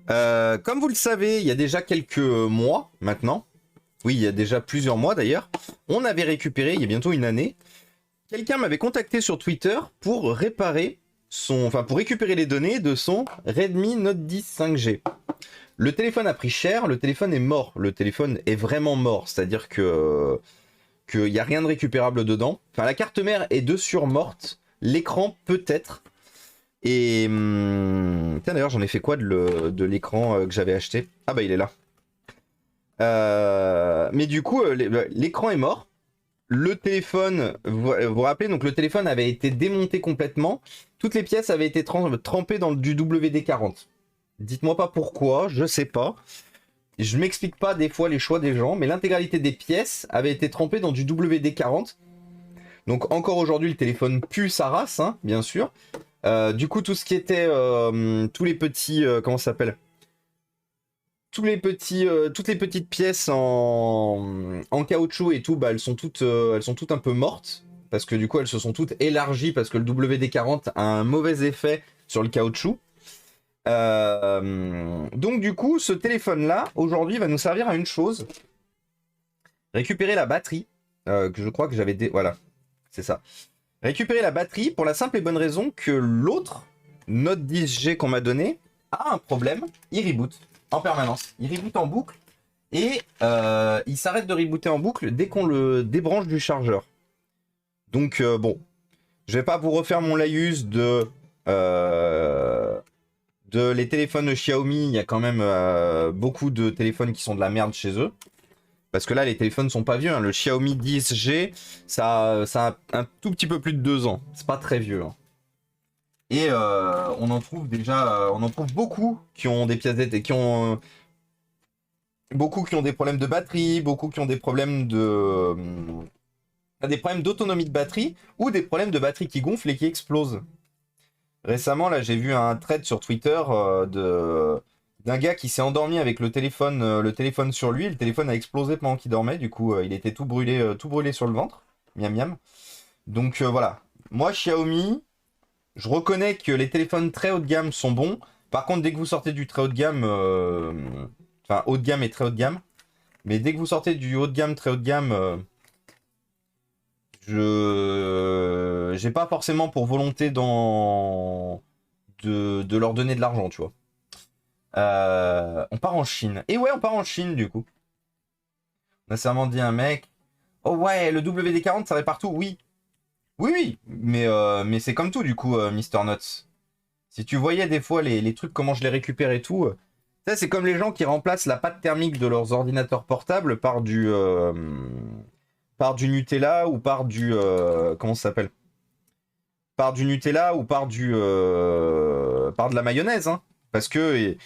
Comme vous le savez, il y a déjà quelques mois maintenant, oui, il y a déjà plusieurs mois d'ailleurs, on avait récupéré, il y a bientôt une année, quelqu'un m'avait contacté sur Twitter pour réparer pour récupérer les données de son Redmi Note 10 5G. Le téléphone a pris cher, le téléphone est mort, le téléphone est vraiment mort, c'est-à-dire que qu'il n'y a rien de récupérable dedans. Enfin, la carte mère est de sur morte, l'écran peut-être. Et tiens, d'ailleurs, j'en ai fait quoi de l'écran que j'avais acheté? Ah bah il est là. Mais du coup, l'écran est mort. Le téléphone, vous vous rappelez, donc le téléphone avait été démonté complètement. Toutes les pièces avaient été trempées dans du WD-40. Dites-moi pas pourquoi, je sais pas. Je m'explique pas des fois les choix des gens, mais l'intégralité des pièces avait été trempée dans du WD-40. Donc encore aujourd'hui, le téléphone pue sa race, hein, bien sûr. Du coup, tout ce qui était... tous les petits... comment ça s'appelle? Toutes les petites pièces en caoutchouc et tout, bah, elles sont toutes un peu mortes. Parce que du coup, elles se sont toutes élargies parce que le WD-40 a un mauvais effet sur le caoutchouc. Donc du coup, ce téléphone-là, aujourd'hui, va nous servir à une chose. Récupérer la batterie. Que je crois que j'avais... Voilà, c'est ça. Récupérer la batterie pour la simple et bonne raison que l'autre Note 10G qu'on m'a donné a un problème. Il reboot en permanence. Il reboot en boucle et il s'arrête de rebooter en boucle dès qu'on le débranche du chargeur. Donc bon, je vais pas vous refaire mon laïus de les téléphones Xiaomi. Il y a quand même beaucoup de téléphones qui sont de la merde chez eux. Parce que là, les téléphones sont pas vieux. Hein. Le Xiaomi 10G, ça a un tout petit peu plus de 2 ans. C'est pas très vieux. Hein. Et on en trouve déjà, on en trouve beaucoup qui ont des pièces et qui ont beaucoup qui ont des problèmes de batterie, beaucoup qui ont des problèmes d'autonomie de batterie ou des problèmes de batterie qui gonflent et qui explosent. Récemment, là, j'ai vu un thread sur Twitter d'un gars qui s'est endormi avec le téléphone sur lui. Le téléphone a explosé pendant qu'il dormait. Du coup, il était tout brûlé sur le ventre. Miam miam. Donc voilà. Moi, Xiaomi, je reconnais que les téléphones très haut de gamme sont bons. Par contre, dès que vous sortez du très haut de gamme, enfin haut de gamme et très haut de gamme, mais dès que vous sortez du haut de gamme, très haut de gamme, j'ai pas forcément pour volonté de leur donner de l'argent, tu vois. On part en Chine. Et ouais, on part en Chine, du coup. On a sûrement dit un mec. Oh ouais, le WD-40, ça va partout. Oui. Oui, mais c'est comme tout, du coup, Mister Nuts. Si tu voyais des fois les trucs, comment je les récupère et tout. Ça, c'est comme les gens qui remplacent la pâte thermique de leurs ordinateurs portables par du Nutella ou par du... comment ça s'appelle? Par du Nutella ou par de la mayonnaise, hein. Parce qu'il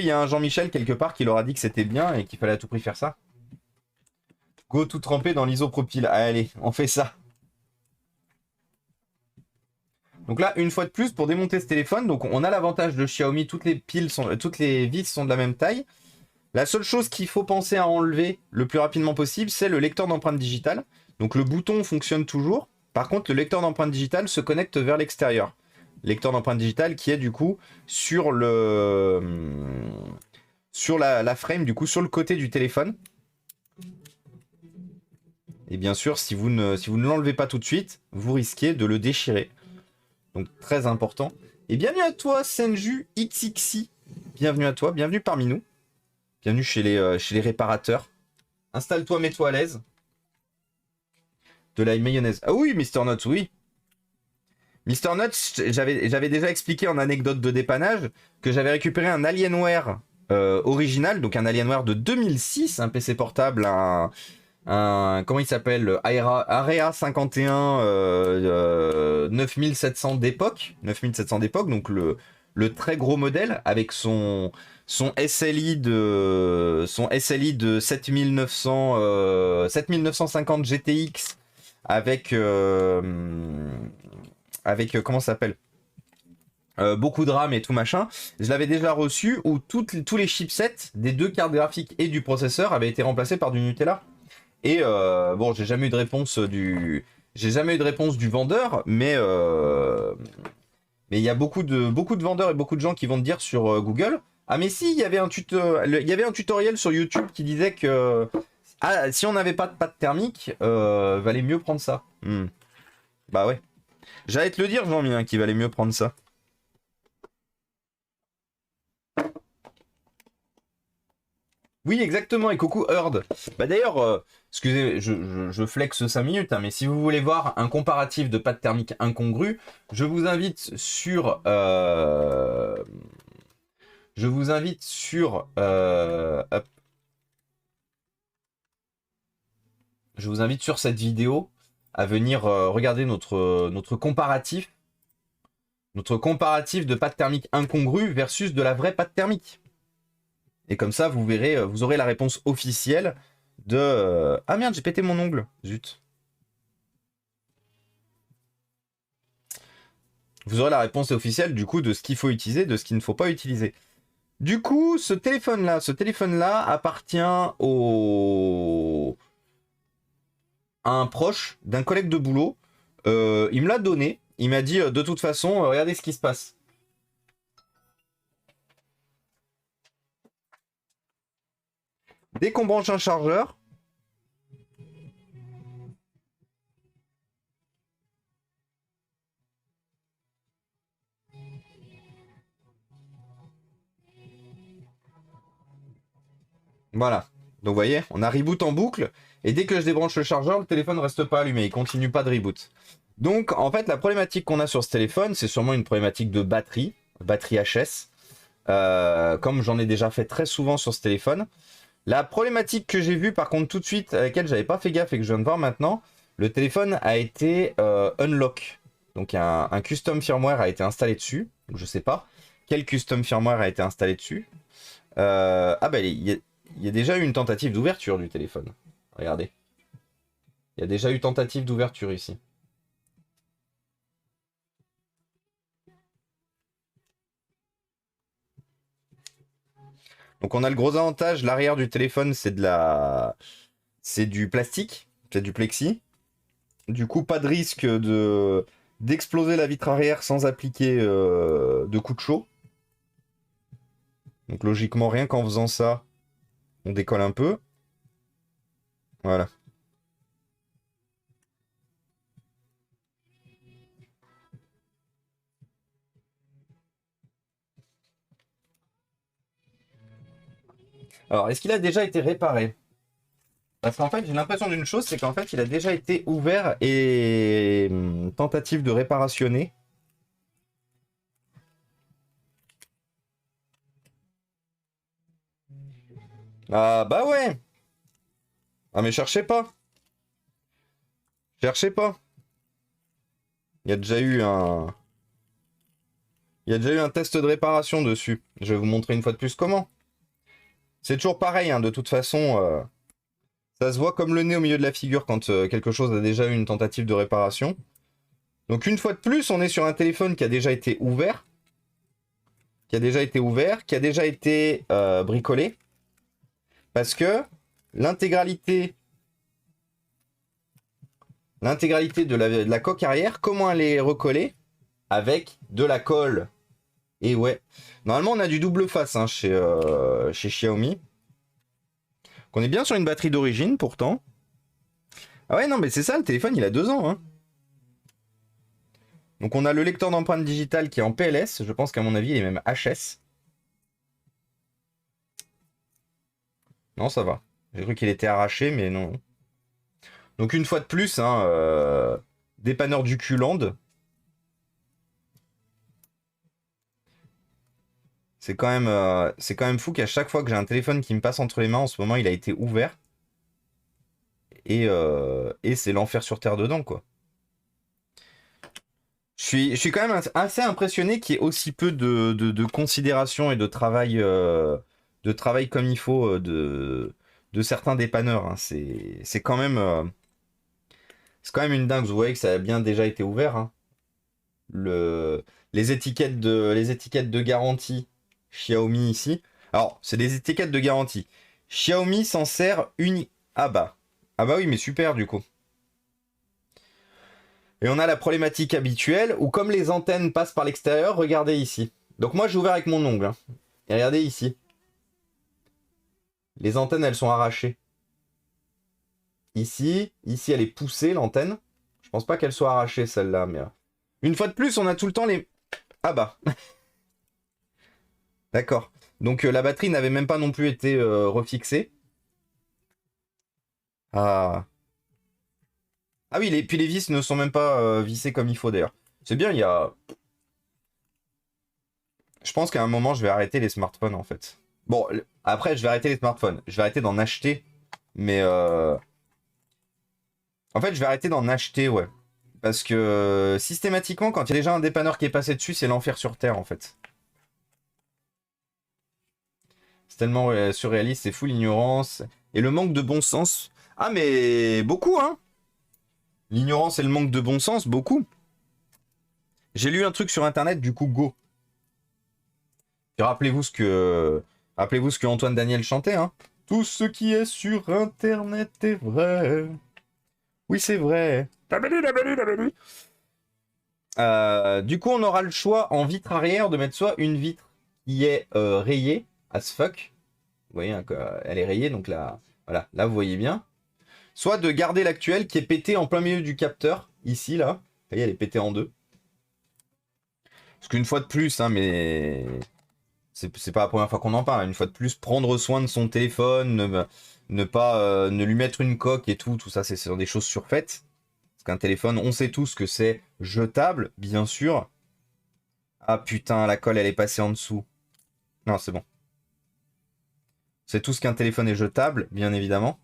y a un Jean-Michel quelque part qui leur a dit que c'était bien et qu'il fallait à tout prix faire ça. Go tout trempé dans l'isopropyl. Allez, on fait ça. Donc là, une fois de plus, pour démonter ce téléphone, donc on a l'avantage de Xiaomi, toutes les vis sont de la même taille. La seule chose qu'il faut penser à enlever le plus rapidement possible, c'est le lecteur d'empreintes digitales. Donc le bouton fonctionne toujours. Par contre, le lecteur d'empreintes digitales se connecte vers l'extérieur. Lecteur d'empreintes digitales qui est du coup sur la frame, du coup sur le côté du téléphone. Et bien sûr, si vous ne l'enlevez pas tout de suite, vous risquez de le déchirer. Donc très important. Et bienvenue à toi, Senju XXI. Bienvenue à toi, bienvenue parmi nous. Bienvenue chez les réparateurs. Installe-toi, mets-toi à l'aise. De la mayonnaise. Ah oui, Mister Nuts, oui. Mister Nuts, j'avais déjà expliqué en anecdote de dépannage que j'avais récupéré un Alienware original, donc un Alienware de 2006, un PC portable, comment il s'appelle, Area 51 9700 d'époque, donc le très gros modèle avec son SLI de 7950 GTX avec comment ça s'appelle, beaucoup de RAM et tout machin. Je l'avais déjà reçu où tous les chipsets des deux cartes graphiques et du processeur avaient été remplacés par du Nutella. Et bon, j'ai jamais eu de réponse du vendeur, mais Mais il y a beaucoup de vendeurs et beaucoup de gens qui vont te dire sur Google, ah mais si, il y avait il y avait un tutoriel sur YouTube qui disait que ah, si on n'avait pas de pâte thermique, valait mieux prendre ça. Bah ouais. J'allais te le dire, Jean-Mi, hein, qu'il valait mieux prendre ça. Oui, exactement, et coucou Heard. Bah d'ailleurs, excusez, je flex 5 minutes, hein, mais si vous voulez voir un comparatif de pâte thermique incongru, je vous invite sur... je vous invite sur... hop. Je vous invite sur cette vidéo à venir regarder notre comparatif. Notre comparatif de pâte thermique incongrue versus de la vraie pâte thermique. Et comme ça, vous verrez, vous aurez la réponse officielle de... Ah merde, j'ai pété mon ongle. Zut. Vous aurez la réponse officielle du coup de ce qu'il faut utiliser, de ce qu'il ne faut pas utiliser. Du coup, ce téléphone-là appartient à un proche d'un collègue de boulot. Il me l'a donné. Il m'a dit, de toute façon, regardez ce qui se passe. Dès qu'on branche un chargeur, voilà. Donc vous voyez, on a reboot en boucle. Et dès que je débranche le chargeur, le téléphone ne reste pas allumé. Il continue pas de reboot. Donc en fait, la problématique qu'on a sur ce téléphone, c'est sûrement une problématique de batterie HS. Comme j'en ai déjà fait très souvent sur ce téléphone. La problématique que j'ai vue par contre tout de suite, à laquelle j'avais pas fait gaffe et que je viens de voir maintenant, le téléphone a été unlock. Donc un custom firmware a été installé dessus. Donc, je sais pas quel custom firmware a été installé dessus. Ah bah il y a déjà eu une tentative d'ouverture du téléphone. Regardez. Il y a déjà eu tentative d'ouverture ici. Donc on a le gros avantage, l'arrière du téléphone c'est du plastique, c'est du plexi. Du coup pas de risque d'exploser la vitre arrière sans appliquer de coup de chaud. Donc logiquement rien qu'en faisant ça, on décolle un peu. Voilà. Alors est-ce qu'il a déjà été réparé? Parce qu'en fait, j'ai l'impression d'une chose, c'est qu'en fait, il a déjà été ouvert et tentative de réparationner. Ah bah ouais. Ah mais cherchez pas. Cherchez pas. Il y a déjà eu un... Il y a déjà eu un test de réparation dessus. Je vais vous montrer une fois de plus comment. C'est toujours pareil, hein, de toute façon. Ça se voit comme le nez au milieu de la figure quand quelque chose a déjà eu une tentative de réparation. Donc une fois de plus, on est sur un téléphone qui a déjà été ouvert. Qui a déjà été bricolé. Parce que l'intégralité de la coque arrière, comment elle est recollée? Avec de la colle. Et ouais. Normalement, on a du double face hein, chez Xiaomi. On est bien sur une batterie d'origine pourtant. Ah ouais, non, mais c'est ça, le téléphone, il a 2 ans. Hein. Donc on a le lecteur d'empreintes digitales qui est en PLS. Je pense qu'à mon avis, il est même HS. Non, ça va. J'ai cru qu'il était arraché, mais non. Donc une fois de plus, hein, dépanneur du Q-Land. C'est quand même fou qu'à chaque fois que j'ai un téléphone qui me passe entre les mains, en ce moment, il a été ouvert. Et c'est l'enfer sur Terre dedans, quoi. Je suis quand même assez impressionné qu'il y ait aussi peu de considération et de travail comme il faut de certains dépanneurs. Hein. C'est quand même une dingue. Vous voyez que ça a bien déjà été ouvert. Hein. Les étiquettes de garantie Xiaomi ici. Alors, c'est des étiquettes de garantie. Xiaomi s'en sert unique. Ah bah. Ah bah oui, mais super du coup. Et on a la problématique habituelle où comme les antennes passent par l'extérieur, regardez ici. Donc moi j'ai ouvert avec mon ongle. Hein. Et regardez ici. Les antennes elles sont arrachées. Ici elle est poussée l'antenne. Je pense pas qu'elle soit arrachée celle-là. Mais une fois de plus on a tout le temps les... Ah bah. D'accord. Donc la batterie n'avait même pas non plus été refixée. Ah. Ah oui, puis les vis ne sont même pas vissées comme il faut d'ailleurs. C'est bien, il y a... Je pense qu'à un moment, je vais arrêter les smartphones en fait. Bon, après, je vais arrêter les smartphones. Je vais arrêter d'en acheter. Mais... En fait, je vais arrêter d'en acheter, ouais. Parce que systématiquement, quand il y a déjà un dépanneur qui est passé dessus, c'est l'enfer sur Terre en fait. C'est tellement surréaliste, c'est full ignorance. Et le manque de bon sens. Ah mais beaucoup, hein. L'ignorance et le manque de bon sens, beaucoup. J'ai lu un truc sur internet, du coup, go. Et rappelez-vous ce que Antoine Daniel chantait, hein. Tout ce qui est sur internet est vrai. Oui, c'est vrai. Du coup, on aura le choix en vitre arrière de mettre soit une vitre qui est rayée as fuck. Vous voyez, hein, elle est rayée, donc là, voilà, là vous voyez bien. Soit de garder l'actuelle qui est pétée en plein milieu du capteur, ici, là. Vous voyez, elle est pétée en deux. Parce qu'une fois de plus, hein, mais c'est pas la première fois qu'on en parle. Une fois de plus, prendre soin de son téléphone, ne lui mettre une coque et tout ça, c'est des choses surfaites. Parce qu'un téléphone, on sait tous que c'est jetable, bien sûr. Ah putain, la colle, elle est passée en dessous. Non, c'est bon. C'est tout ce qu'un téléphone est jetable, bien évidemment.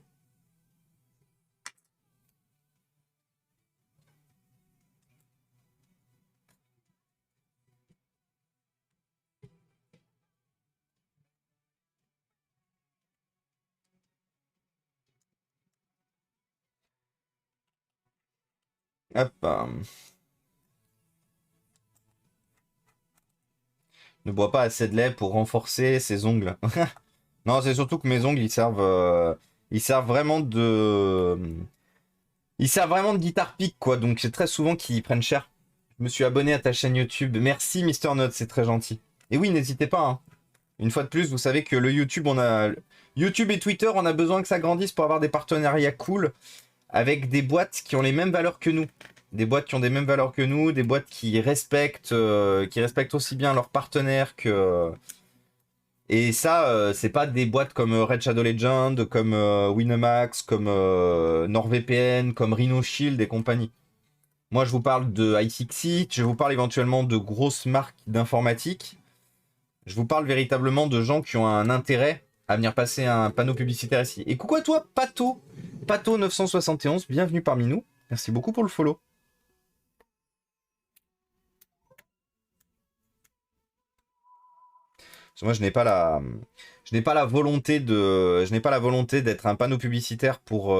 Hop. Ne bois pas assez de lait pour renforcer ses ongles. Non, c'est surtout que mes ongles, ils servent vraiment de... Ils servent vraiment de guitare pick, quoi. Donc c'est très souvent qu'ils prennent cher. Je me suis abonné à ta chaîne YouTube. Merci, Mister Note, c'est très gentil. Et oui, n'hésitez pas, hein. Une fois de plus, vous savez que le YouTube, YouTube et Twitter, on a besoin que ça grandisse pour avoir des partenariats cool avec des boîtes qui ont les mêmes valeurs que nous. Des boîtes qui ont des mêmes valeurs que nous, des boîtes qui respectent aussi bien leurs partenaires que... Et ça, c'est pas des boîtes comme Red Shadow Legend, comme Winamax, comme NordVPN, comme Rhino Shield et compagnie. Moi, je vous parle de iFixit, je vous parle éventuellement de grosses marques d'informatique. Je vous parle véritablement de gens qui ont un intérêt à venir passer un panneau publicitaire ici. Et coucou à toi, Pato, Pato971, bienvenue parmi nous. Merci beaucoup pour le follow. Parce que moi, je n'ai pas la volonté d'être un panneau publicitaire pour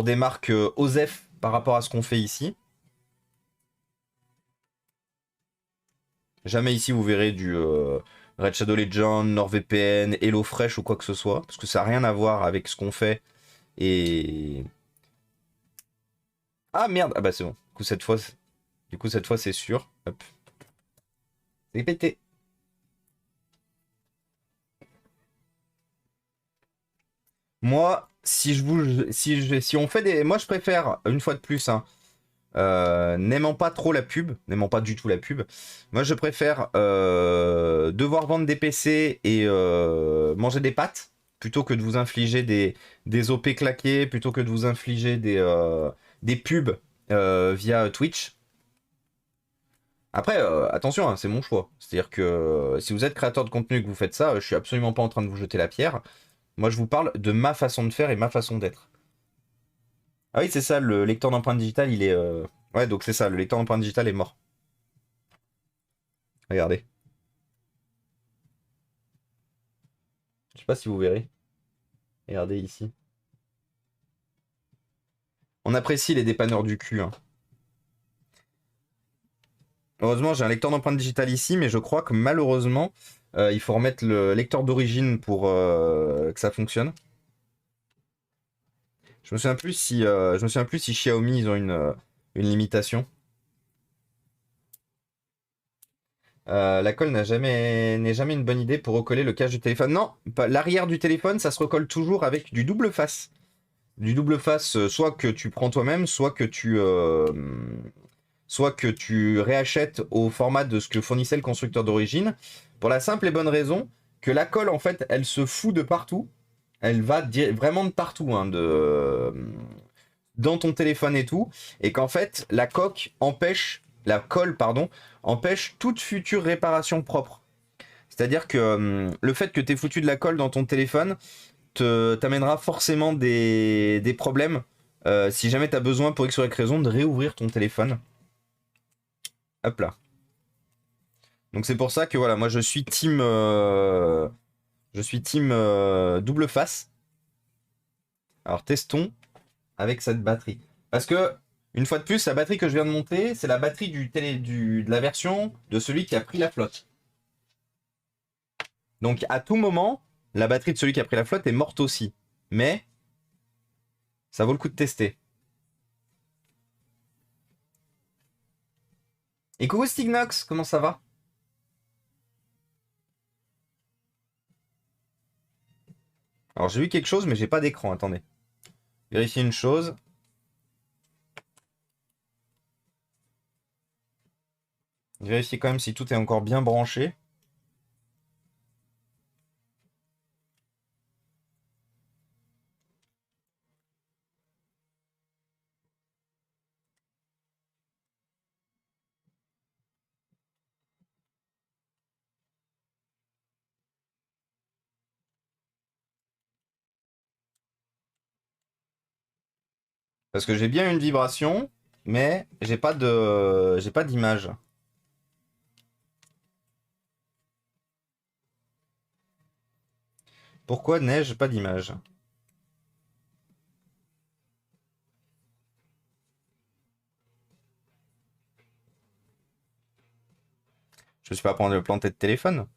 des marques OSEF par rapport à ce qu'on fait ici. Jamais ici vous verrez du Red Shadow Legend, NordVPN, HelloFresh ou quoi que ce soit, parce que ça n'a rien à voir avec ce qu'on fait. Et... Ah merde, ah bah c'est bon. Du coup cette fois c'est sûr. Hop. C'est pété. Moi, si on fait des... Moi je préfère, une fois de plus, hein, n'aimant pas trop la pub, n'aimant pas du tout la pub, moi je préfère devoir vendre des PC et manger des pâtes plutôt que de vous infliger des OP claqués, plutôt que de vous infliger des pubs via Twitch. Après, attention, hein, c'est mon choix. C'est-à-dire que si vous êtes créateur de contenu et que vous faites ça, je suis absolument pas en train de vous jeter la pierre. Moi, je vous parle de ma façon de faire et ma façon d'être. Ah oui, c'est ça, le lecteur d'empreintes digitales, il est... Ouais, donc c'est ça, le lecteur d'empreintes digitales est mort. Regardez. Je sais pas si vous verrez. Regardez ici. On apprécie les dépanneurs du cul. Hein. Heureusement, j'ai un lecteur d'empreintes digitales ici, mais je crois que malheureusement, il faut remettre le lecteur d'origine pour que ça fonctionne. Je me souviens plus si Xiaomi, ils ont une limitation. La colle n'est jamais une bonne idée pour recoller le cache du téléphone. Non, l'arrière du téléphone, ça se recolle toujours avec du double face. Du double face, soit que tu prends toi-même, soit que tu réachètes au format de ce que fournissait le constructeur d'origine. Pour la simple et bonne raison que la colle, en fait, elle se fout de partout. Elle va vraiment de partout, hein, dans ton téléphone et tout. Et qu'en fait, la colle, pardon, empêche toute future réparation propre. C'est-à-dire que le fait que tu aies foutu de la colle dans ton téléphone t'amènera forcément des problèmes si jamais tu as besoin pour X ou Y raison de réouvrir ton téléphone. Hop là. Donc c'est pour ça que voilà, moi je suis team double face. Alors testons avec cette batterie. Parce que une fois de plus, la batterie que je viens de monter, c'est la batterie de la version de celui qui a pris la flotte. Donc à tout moment, la batterie de celui qui a pris la flotte est morte aussi. Mais ça vaut le coup de tester. Et coucou Stignox, comment ça va? Alors j'ai vu quelque chose, mais j'ai pas d'écran, attendez. Vérifier une chose. Vérifier quand même si tout est encore bien branché. Parce que j'ai bien une vibration, mais j'ai pas d'image. Pourquoi n'ai-je pas d'image? Je suis pas prendre le planter de téléphone.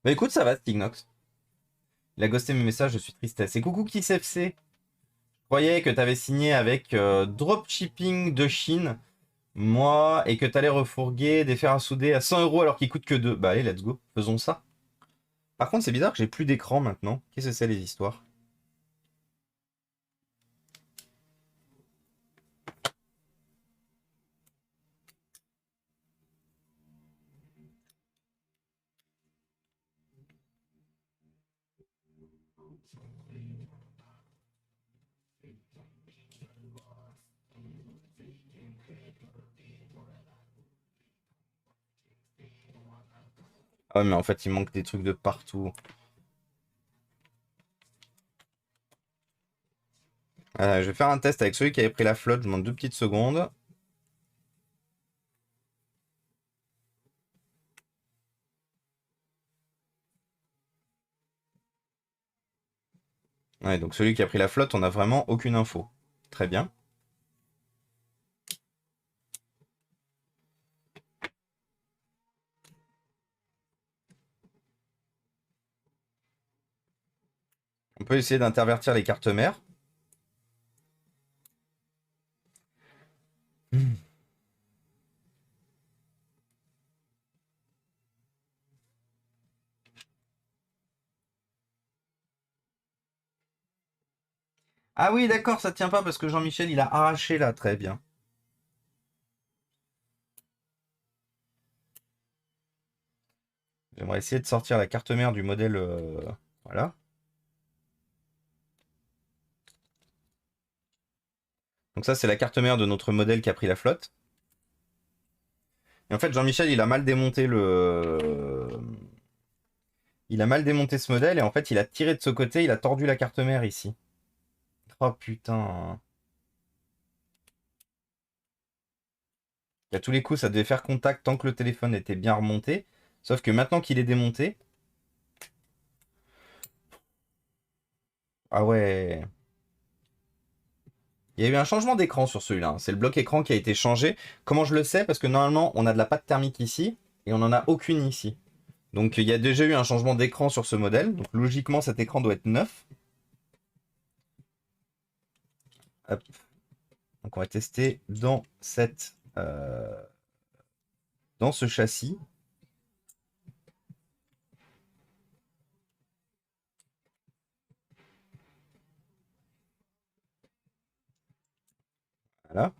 Bah écoute, ça va, Stignox. Il a ghosté mes messages, je suis tristesse. Et coucou KissFC. Je croyais que t'avais signé avec Dropshipping de Chine, moi, et que t'allais refourguer des fers à souder à 100 € alors qu'ils coûtent que 2. Bah allez, let's go, faisons ça. Par contre, c'est bizarre que j'ai plus d'écran maintenant. Qu'est-ce que c'est les histoires? Ah ouais, mais en fait, il manque des trucs de partout. Je vais faire un test avec celui qui avait pris la flotte. Je demande 2 petites secondes. Ouais, donc celui qui a pris la flotte, on n'a vraiment aucune info. Très bien. On peut essayer d'intervertir les cartes mères. Ah oui, d'accord, ça tient pas parce que Jean-Michel, il a arraché là. Très bien. J'aimerais essayer de sortir la carte mère du modèle. Voilà. Donc ça, c'est la carte mère de notre modèle qui a pris la flotte. Et en fait, Jean-Michel, il a mal démonté Il a mal démonté ce modèle et en fait, il a tiré de ce côté, il a tordu la carte mère ici. Oh putain. À tous les coups, ça devait faire contact tant que le téléphone était bien remonté. Sauf que maintenant qu'il est démonté... Ah ouais... Il y a eu un changement d'écran sur celui-là, hein. C'est le bloc écran qui a été changé. Comment je le sais? Parce que normalement, on a de la pâte thermique ici et on n'en a aucune ici. Donc il y a déjà eu un changement d'écran sur ce modèle. Donc logiquement, cet écran doit être neuf. Hop. Donc on va tester dans dans ce châssis. Voilà.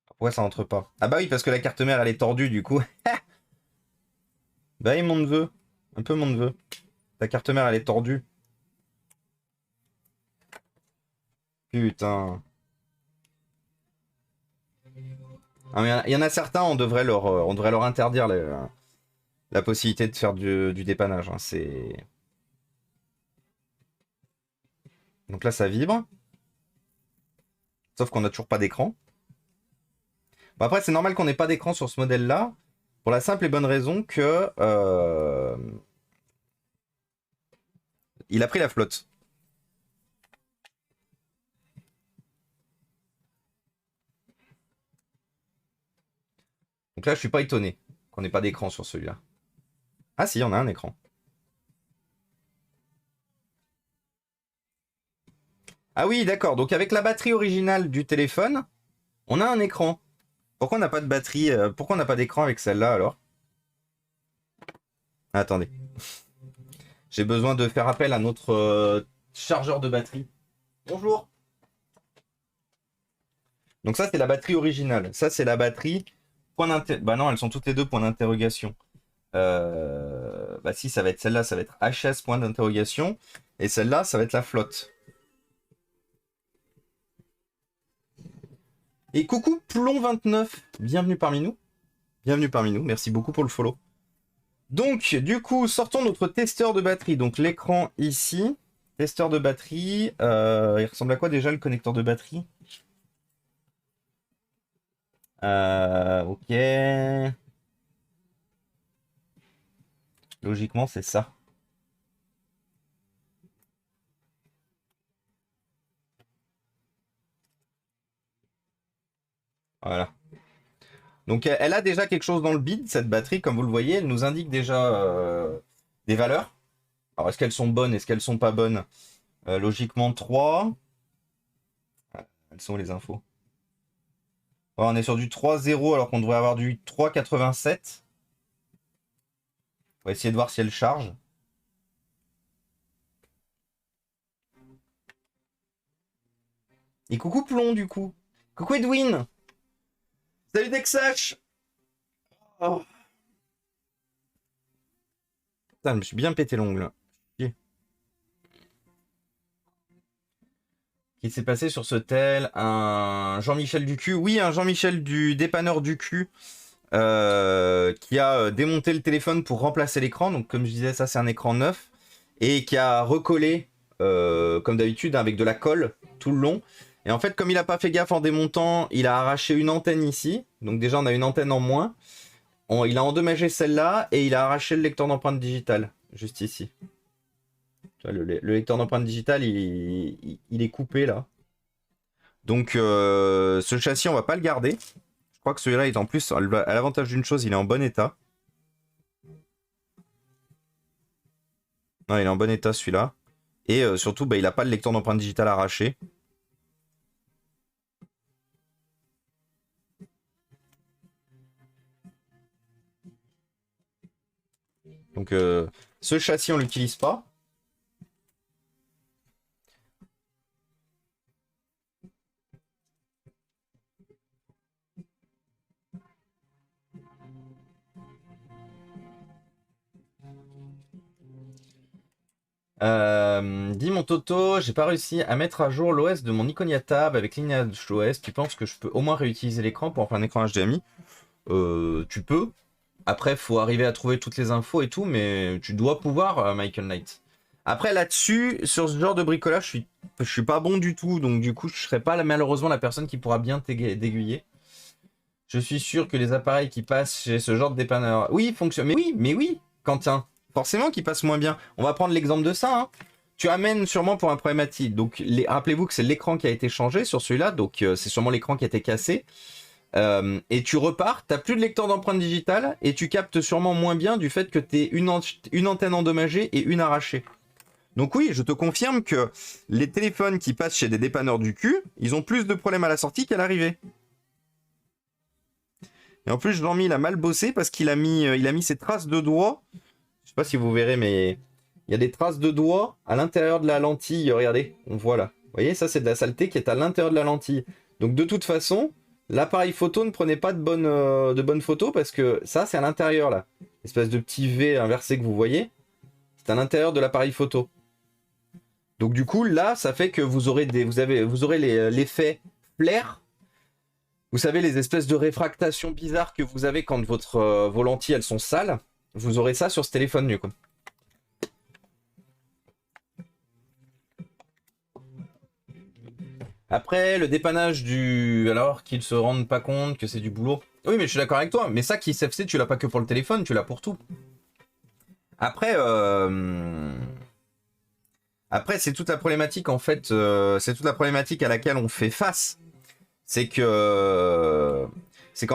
Pourquoi ça rentre pas? Ah bah oui, parce que la carte mère elle est tordue du coup. Bah oui, mon neveu. Un peu mon neveu. Ta carte mère elle est tordue. Putain. Ah, il y en a certains, on devrait leur interdire la possibilité de faire du dépannage. Hein. Donc là, ça vibre. Sauf qu'on n'a toujours pas d'écran. Bon, après, c'est normal qu'on n'ait pas d'écran sur ce modèle-là. Pour la simple et bonne raison que... il a pris la flotte. Donc là, je suis pas étonné qu'on n'ait pas d'écran sur celui-là. Ah si, on a un écran. Ah oui, d'accord. Donc avec la batterie originale du téléphone, on a un écran. Pourquoi on n'a pas de batterie pourquoi on n'a pas d'écran avec celle-là alors? Attendez. J'ai besoin de faire appel à notre chargeur de batterie. Bonjour. Donc ça, c'est la batterie originale. Ça, c'est la batterie... Bah non, elles sont toutes les deux point d'interrogation. Bah si, ça va être celle-là, ça va être HS point d'interrogation. Et celle-là, ça va être la flotte. Et coucou Plomb29, bienvenue parmi nous. Bienvenue parmi nous, merci beaucoup pour le follow. Donc, du coup, sortons notre testeur de batterie. Donc, l'écran ici. Testeur de batterie. Il ressemble à quoi déjà le connecteur de batterie? Ok. Logiquement, c'est ça. Voilà. Donc, elle a déjà quelque chose dans le bid, cette batterie. Comme vous le voyez, elle nous indique déjà des valeurs. Alors, est-ce qu'elles sont bonnes? Est-ce qu'elles sont pas bonnes? Logiquement, 3. Elles sont où les infos? Ouais, on est sur du 3,0 alors qu'on devrait avoir du 3,87. On va essayer de voir si elle charge. Et coucou Plomb du coup. Coucou Edwin. Salut Dexash. Oh. Putain, je me suis bien pété l'ongle. Qui s'est passé sur ce tel? Un Jean-Michel Ducu. Oui, un Jean-Michel du dépanneur Ducu qui a démonté le téléphone pour remplacer l'écran. Donc comme je disais, ça c'est un écran neuf. Et qui a recollé, comme d'habitude, avec de la colle tout le long. Et en fait, comme il n'a pas fait gaffe en démontant, il a arraché une antenne ici. Donc déjà, on a une antenne en moins. Il a endommagé celle-là et il a arraché le lecteur d'empreinte digitale, juste ici. Le lecteur d'empreinte digitale, il est coupé là. Donc ce châssis, on va pas le garder. Je crois que celui-là est en plus, à l'avantage d'une chose, il est en bon état. Non, il est en bon état celui-là. Et surtout, bah, il n'a pas le lecteur d'empreinte digitale arraché. Donc ce châssis, on l'utilise pas. Dis mon Toto, j'ai pas réussi à mettre à jour l'OS de mon Iconia Tab avec LineageOS. Tu penses que je peux au moins réutiliser l'écran pour en faire un écran HDMI? Tu peux. Après, faut arriver à trouver toutes les infos et tout, mais tu dois pouvoir, Michael Knight. Après, là-dessus, sur ce genre de bricolage, je suis pas bon du tout, donc du coup, je serai pas malheureusement la personne qui pourra bien t'aiguiller. Je suis sûr que les appareils qui passent chez ce genre de dépanneur, oui, fonctionnent. Mais oui, Quentin, forcément qu'ils passent moins bien. On va prendre l'exemple de ça. Hein. Tu amènes sûrement pour un problématique. Donc, rappelez-vous que c'est l'écran qui a été changé sur celui-là, donc c'est sûrement l'écran qui a été cassé. et tu repars, t'as plus de lecteur d'empreintes digitales et tu captes sûrement moins bien du fait que t'aies une antenne endommagée et une arrachée. Donc oui, je te confirme que les téléphones qui passent chez des dépanneurs du cul, ils ont plus de problèmes à la sortie qu'à l'arrivée. Et en plus, Jean-Mi, il a mal bossé parce qu'il a mis ses traces de doigts. Je sais pas si vous verrez, mais il y a des traces de doigts à l'intérieur de la lentille. Regardez, on voit là. Vous voyez, ça c'est de la saleté qui est à l'intérieur de la lentille. Donc de toute façon, l'appareil photo ne prenait pas de bonnes photos parce que ça c'est à l'intérieur là. Espèce de petit V inversé que vous voyez, c'est à l'intérieur de l'appareil photo. Donc du coup là, ça fait que vous aurez l'effet flair. Vous savez, les espèces de réfractations bizarres que vous avez quand vos lentilles elles sont sales. Vous aurez ça sur ce téléphone nu quoi. Après, le dépannage alors qu'ils se rendent pas compte que c'est du boulot. Oui, mais je suis d'accord avec toi. Mais ça, KissFC, tu l'as pas que pour le téléphone, tu l'as pour tout. Après, c'est toute la problématique, en fait. C'est toute la problématique à laquelle on fait face. C'est qu'en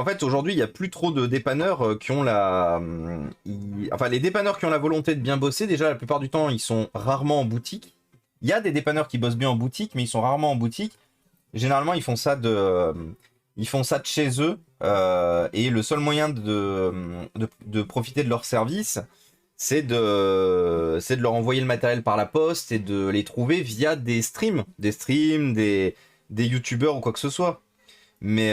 fait, aujourd'hui, il n'y a plus trop de dépanneurs qui ont Enfin, les dépanneurs qui ont la volonté de bien bosser, déjà, la plupart du temps, ils sont rarement en boutique. Il y a des dépanneurs qui bossent bien en boutique, mais ils sont rarement en boutique. Généralement, ils font ça de chez eux. Et le seul moyen de profiter de leur service, c'est de leur envoyer le matériel par la poste et de les trouver via des streams, des youtubeurs ou quoi que ce soit. Mais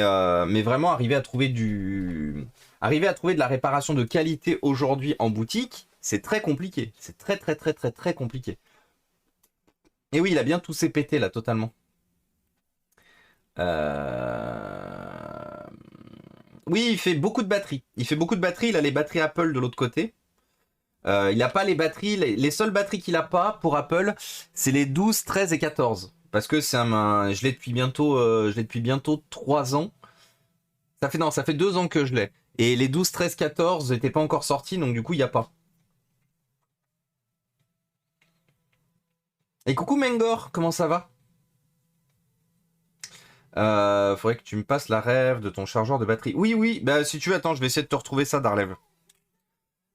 vraiment, arriver à trouver de la réparation de qualité aujourd'hui en boutique, c'est très compliqué. C'est très, très, très, très, très compliqué. Et oui, il a bien tout s'est pété là, totalement. Oui, il fait beaucoup de batteries. Il a les batteries Apple de l'autre côté. Il n'a pas les batteries. Les seules batteries qu'il n'a pas pour Apple, c'est les 12, 13 et 14. Parce que je l'ai depuis bientôt 3 ans. Ça fait 2 ans que je l'ai. Et les 12, 13, 14 n'étaient pas encore sortis, donc du coup, il n'y a pas. Et coucou Mengor, comment ça va? Faudrait que tu me passes la rêve de ton chargeur de batterie. Oui, bah si tu veux, attends, je vais essayer de te retrouver ça, Darlev.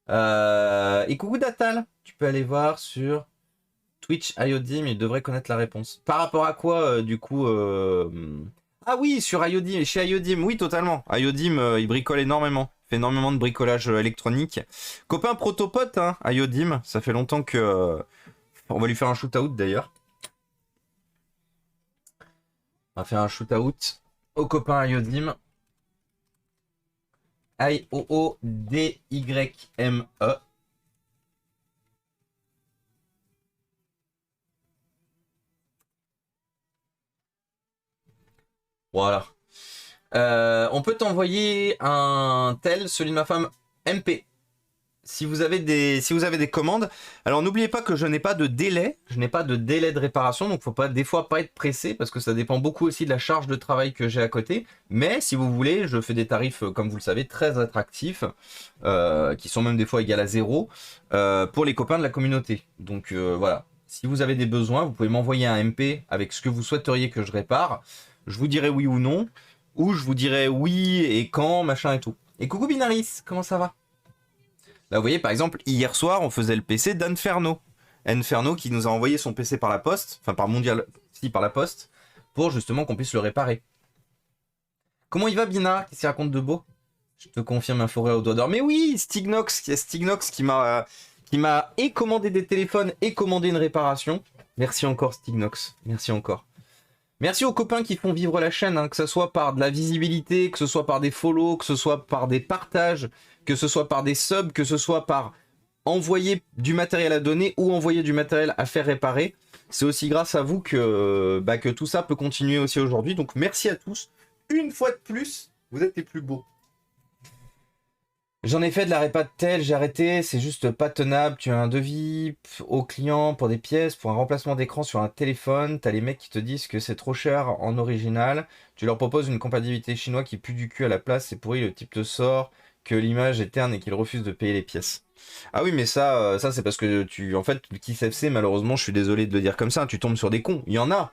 Et coucou Datal, tu peux aller voir sur Twitch Iodim, il devrait connaître la réponse. Par rapport à quoi, du coup Ah oui, sur Iodim, chez Iodim, oui, totalement. Iodim, il bricole énormément. Il fait énormément de bricolage électronique. Copain protopote, hein, Iodim. Ça fait longtemps que... On va lui faire un shoot-out, d'ailleurs. On va faire un shoot-out au copain Iodim. I-O-O-D-Y-M-E. Voilà. On peut t'envoyer un tel, celui de ma femme, MP. Si vous avez des commandes. Alors n'oubliez pas que je n'ai pas de délai. Je n'ai pas de délai de réparation. Donc faut pas des fois pas être pressé parce que ça dépend beaucoup aussi de la charge de travail que j'ai à côté. Mais si vous voulez, je fais des tarifs, comme vous le savez, très attractifs. Qui sont même des fois égales à 0. Pour les copains de la communauté. Donc voilà. Si vous avez des besoins, vous pouvez m'envoyer un MP avec ce que vous souhaiteriez que je répare. Je vous dirai oui ou non. Ou je vous dirai oui et quand, machin et tout. Et coucou Binaris, comment ça va? Là, vous voyez, par exemple, hier soir, on faisait le PC d'Inferno. Inferno qui nous a envoyé son PC par la poste, enfin par par la poste, pour justement qu'on puisse le réparer. Comment il va, Bina? Qu'est-ce qu'il raconte de beau? Je te confirme un forêt au doigt d'or. Mais oui, Stignox qui m'a et commandé des téléphones et commandé une réparation. Merci encore, Stignox. Merci encore. Merci aux copains qui font vivre la chaîne, hein, que ce soit par de la visibilité, que ce soit par des follow, que ce soit par des partages, que ce soit par des subs, que ce soit par envoyer du matériel à donner ou envoyer du matériel à faire réparer. C'est aussi grâce à vous que tout ça peut continuer aussi aujourd'hui. Donc merci à tous. Une fois de plus, vous êtes les plus beaux. J'en ai fait de la répa de tel, j'ai arrêté, c'est juste pas tenable. Tu as un devis au client pour des pièces, pour un remplacement d'écran sur un téléphone. T'as les mecs qui te disent que c'est trop cher en original. Tu leur proposes une compatibilité chinoise qui pue du cul à la place, c'est pourri, le type te sort que l'image est terne et qu'il refuse de payer les pièces. Ah oui, mais ça c'est parce que en fait, le KissFC, malheureusement, je suis désolé de le dire comme ça, tu tombes sur des cons. Il y en a,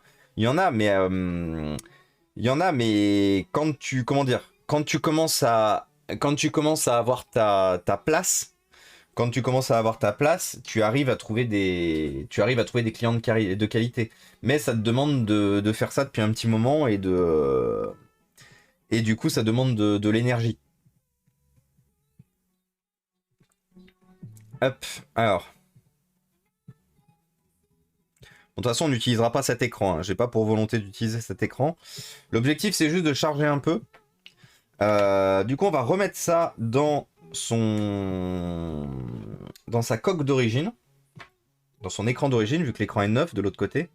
mais quand comment dire, quand tu commences à avoir ta place, quand tu commences à avoir ta place, tu arrives à trouver des clients de qualité. Mais ça te demande de faire ça depuis un petit moment et du coup ça demande de l'énergie. Hop, alors. Bon, de toute façon, on n'utilisera pas cet écran. Hein. J'ai pas pour volonté d'utiliser cet écran. L'objectif, c'est juste de charger un peu. Du coup, on va remettre ça dans sa coque d'origine, dans son écran d'origine, vu que l'écran est neuf de l'autre côté.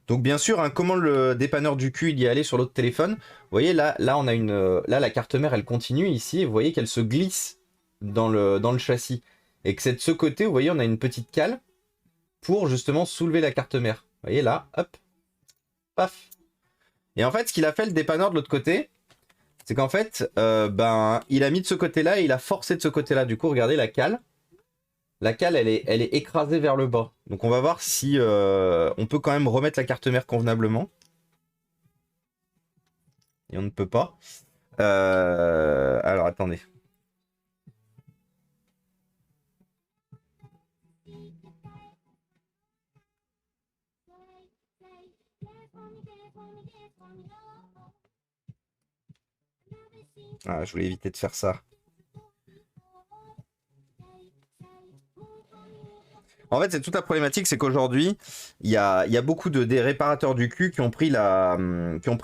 Donc bien sûr, hein, comment le dépanneur du cul il y est allé sur l'autre téléphone. Vous voyez là on a là la carte mère elle continue ici. Et vous voyez qu'elle se glisse dans le châssis et que c'est de ce côté, vous voyez, on a une petite cale pour justement soulever la carte mère. Vous voyez là, hop, paf. Et en fait, ce qu'il a fait le dépanneur de l'autre côté, c'est qu'en fait, il a mis de ce côté-là et il a forcé de ce côté-là. Du coup, regardez la cale. La cale, elle est écrasée vers le bas. Donc on va voir si on peut quand même remettre la carte mère convenablement. Et on ne peut pas. Alors attendez. Ah, je voulais éviter de faire ça. En fait, c'est toute la problématique, c'est qu'aujourd'hui, il y a beaucoup des réparateurs du cul qui ont pris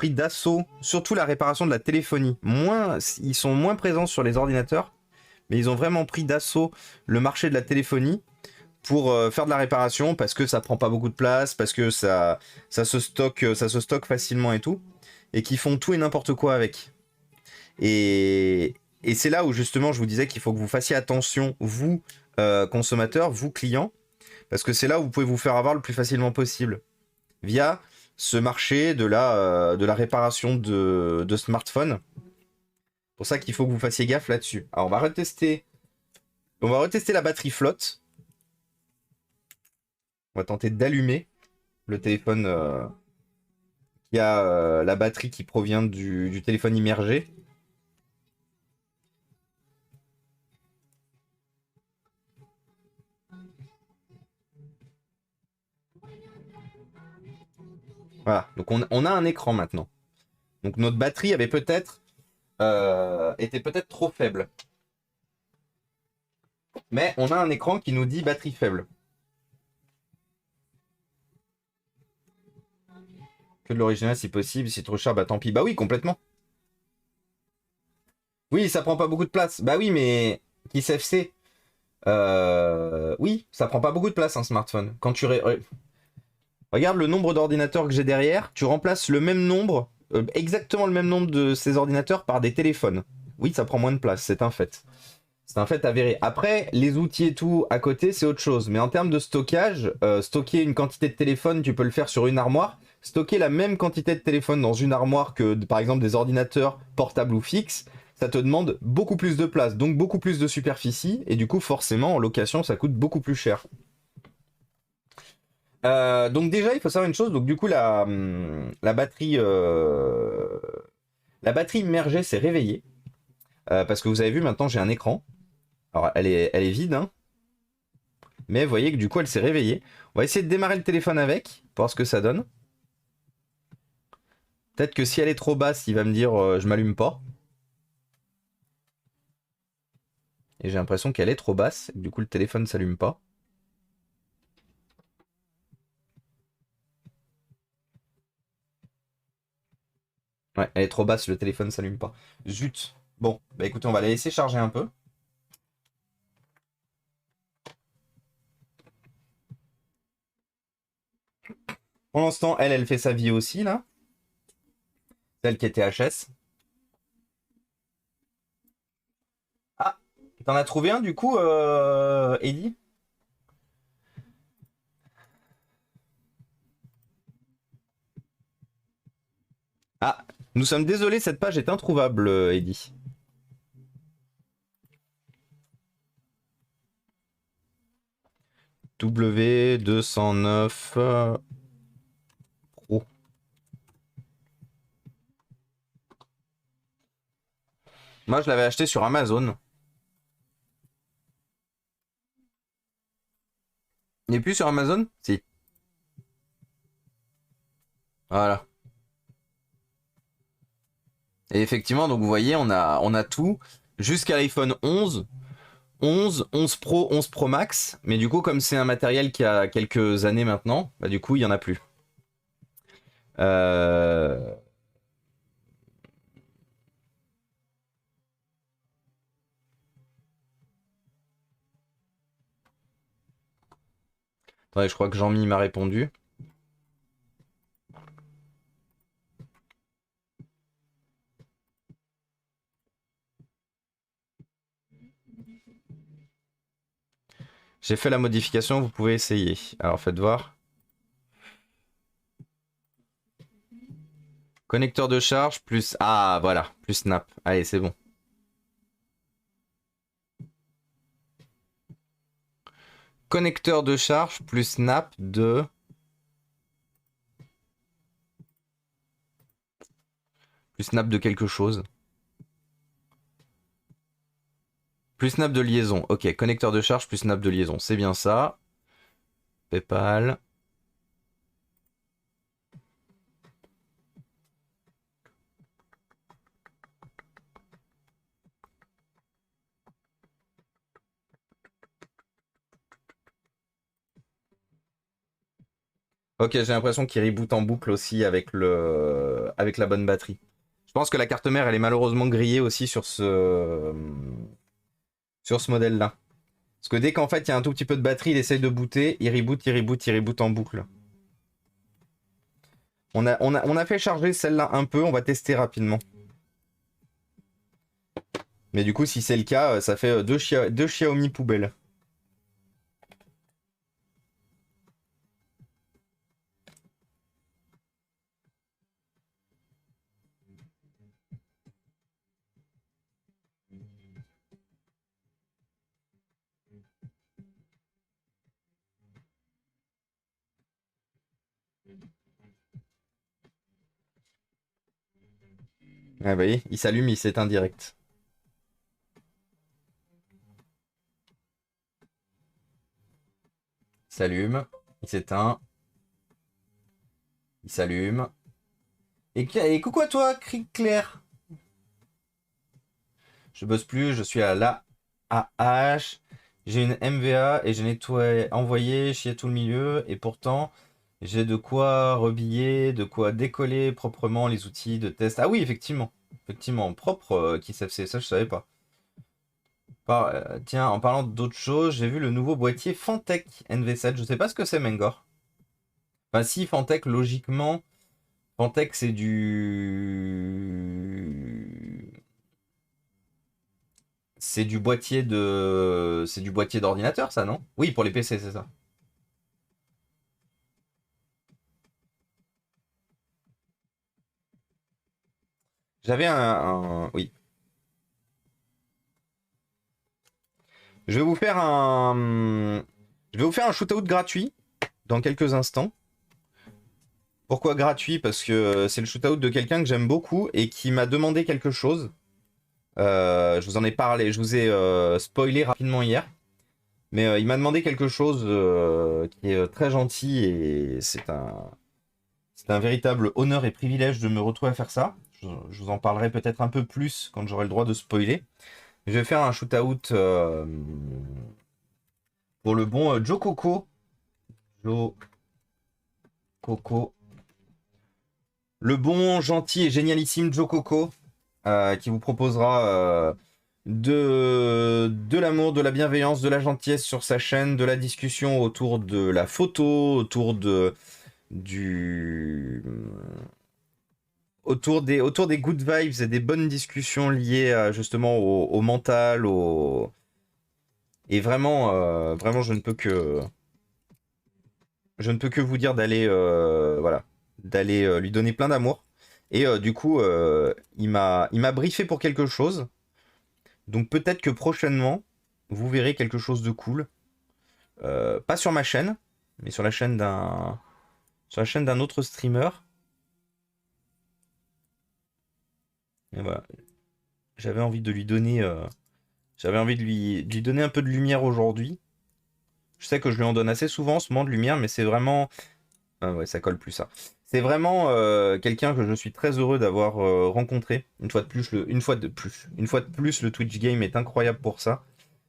d'assaut, surtout la réparation de la téléphonie. Ils sont moins présents sur les ordinateurs, mais ils ont vraiment pris d'assaut le marché de la téléphonie pour faire de la réparation parce que ça prend pas beaucoup de place, parce que ça se stocke facilement et tout, et qui font tout et n'importe quoi avec. Et, et c'est là où justement je vous disais qu'il faut que vous fassiez attention, vous consommateurs, vous clients, parce que c'est là où vous pouvez vous faire avoir le plus facilement possible via ce marché de la réparation de smartphones. C'est pour ça qu'il faut que vous fassiez gaffe là-dessus. Alors on va retester la batterie flotte. On va tenter d'allumer le téléphone qui a la batterie qui provient du téléphone immergé. Voilà, donc on a un écran maintenant. Donc notre batterie avait était peut-être trop faible. Mais on a un écran qui nous dit batterie faible. Que de l'original si possible, si c'est trop cher, bah tant pis. Bah oui, complètement. Oui, ça prend pas beaucoup de place. Bah oui, mais qui CFC oui, ça prend pas beaucoup de place un smartphone. Quand tu regarde le nombre d'ordinateurs que j'ai derrière, tu remplaces le même nombre, exactement le même nombre de ces ordinateurs par des téléphones. Oui, ça prend moins de place, c'est un fait. C'est un fait avéré. Après, les outils et tout à côté, c'est autre chose. Mais en termes de stockage, stocker une quantité de téléphone, tu peux le faire sur une armoire. Stocker la même quantité de téléphone dans une armoire que, par exemple, des ordinateurs portables ou fixes, ça te demande beaucoup plus de place, donc beaucoup plus de superficie. Et du coup, forcément, en location, ça coûte beaucoup plus cher. Donc déjà, il faut savoir une chose. Donc du coup, la batterie immergée s'est réveillée. Parce que vous avez vu, maintenant, j'ai un écran. Alors, elle est vide, hein. Mais vous voyez que du coup, elle s'est réveillée. On va essayer de démarrer le téléphone avec, pour voir ce que ça donne. Peut-être que si elle est trop basse, il va me dire je m'allume pas. Et j'ai l'impression qu'elle est trop basse. Du coup, le téléphone ne s'allume pas. Ouais, elle est trop basse, le téléphone ne s'allume pas. Zut. Bon, bah écoutez, on va la laisser charger un peu. Pour l'instant, elle fait sa vie aussi, là. Celle qui était HS. Ah, t'en as trouvé un du coup, Eddy? Ah, nous sommes désolés, cette page est introuvable, Eddy. W209 Pro. Moi, je l'avais acheté sur Amazon. Il n'est plus sur Amazon? Si. Voilà. Et effectivement, donc vous voyez, on a tout jusqu'à l'iPhone 11, 11 Pro, 11 Pro Max. Mais du coup, comme c'est un matériel qui a quelques années maintenant, bah du coup, il y en a plus. Euh... Attendez, je crois que Jean-Mi m'a répondu. J'ai fait la modification, vous pouvez essayer. Alors faites voir. Connecteur de charge plus... Ah voilà, plus snap. Allez, c'est bon. Connecteur de charge plus snap de... Plus snap de quelque chose. Plus snap de liaison. Ok, connecteur de charge plus snap de liaison. C'est bien ça. PayPal. Ok, j'ai l'impression qu'il reboot en boucle aussi avec avec la bonne batterie. Je pense que la carte mère, elle est malheureusement grillée aussi sur ce modèle-là. Parce que dès qu'en fait il y a un tout petit peu de batterie, il essaye de booter, il reboot, il reboot, il reboot en boucle. On a fait charger celle-là un peu, on va tester rapidement. Mais du coup, si c'est le cas, ça fait deux Xiaomi poubelles. Ah, vous voyez, il s'allume, il s'éteint direct. Il s'allume, il s'éteint, il s'allume. Et coucou à toi, cri clair. Je bosse plus, je suis à la AH. J'ai une MVA et j'ai nettoyé, envoyé, chié tout le milieu. Et pourtant, j'ai de quoi rebiller, de quoi décoller proprement les outils de test. Ah oui, effectivement. Effectivement, propre qui s'FC, ça je savais pas. Tiens, en parlant d'autre chose, j'ai vu le nouveau boîtier Fantech NV7. Je sais pas ce que c'est, Mengor. Enfin, si, Fantech, logiquement, Fantech c'est du. C'est du boîtier de. C'est du boîtier d'ordinateur, ça, non? Oui, pour les PC, c'est ça. J'avais Oui. Je vais vous faire un. Je vais vous faire un shootout gratuit dans quelques instants. Pourquoi gratuit? Parce que c'est le shootout de quelqu'un que j'aime beaucoup et qui m'a demandé quelque chose. Je vous en ai parlé, je vous ai spoilé rapidement hier. Mais il m'a demandé quelque chose qui est très gentil et c'est un véritable honneur et privilège de me retrouver à faire ça. Je vous en parlerai peut-être un peu plus quand j'aurai le droit de spoiler. Je vais faire un shootout pour le bon Joe Coco. Joe Coco. Le bon, gentil et génialissime Joe Coco qui vous proposera de l'amour, de la bienveillance, de la gentillesse sur sa chaîne, de la discussion autour de la photo, du autour des good vibes et des bonnes discussions liées justement au mental, et vraiment, vraiment, je ne peux que vous dire d'aller, voilà, d'aller lui donner plein d'amour. Et du coup, il m'a briefé pour quelque chose. Donc peut-être que prochainement, vous verrez quelque chose de cool. Pas sur ma chaîne, mais sur la chaîne d'un autre streamer. Et voilà. J'avais envie de lui donner, j'avais envie de lui donner un peu de lumière aujourd'hui. Je sais que je lui en donne assez souvent en ce moment de lumière, mais c'est vraiment, ah ouais, ça colle plus ça. C'est vraiment quelqu'un que je suis très heureux d'avoir rencontré. Une fois de plus, le Twitch Game est incroyable pour ça.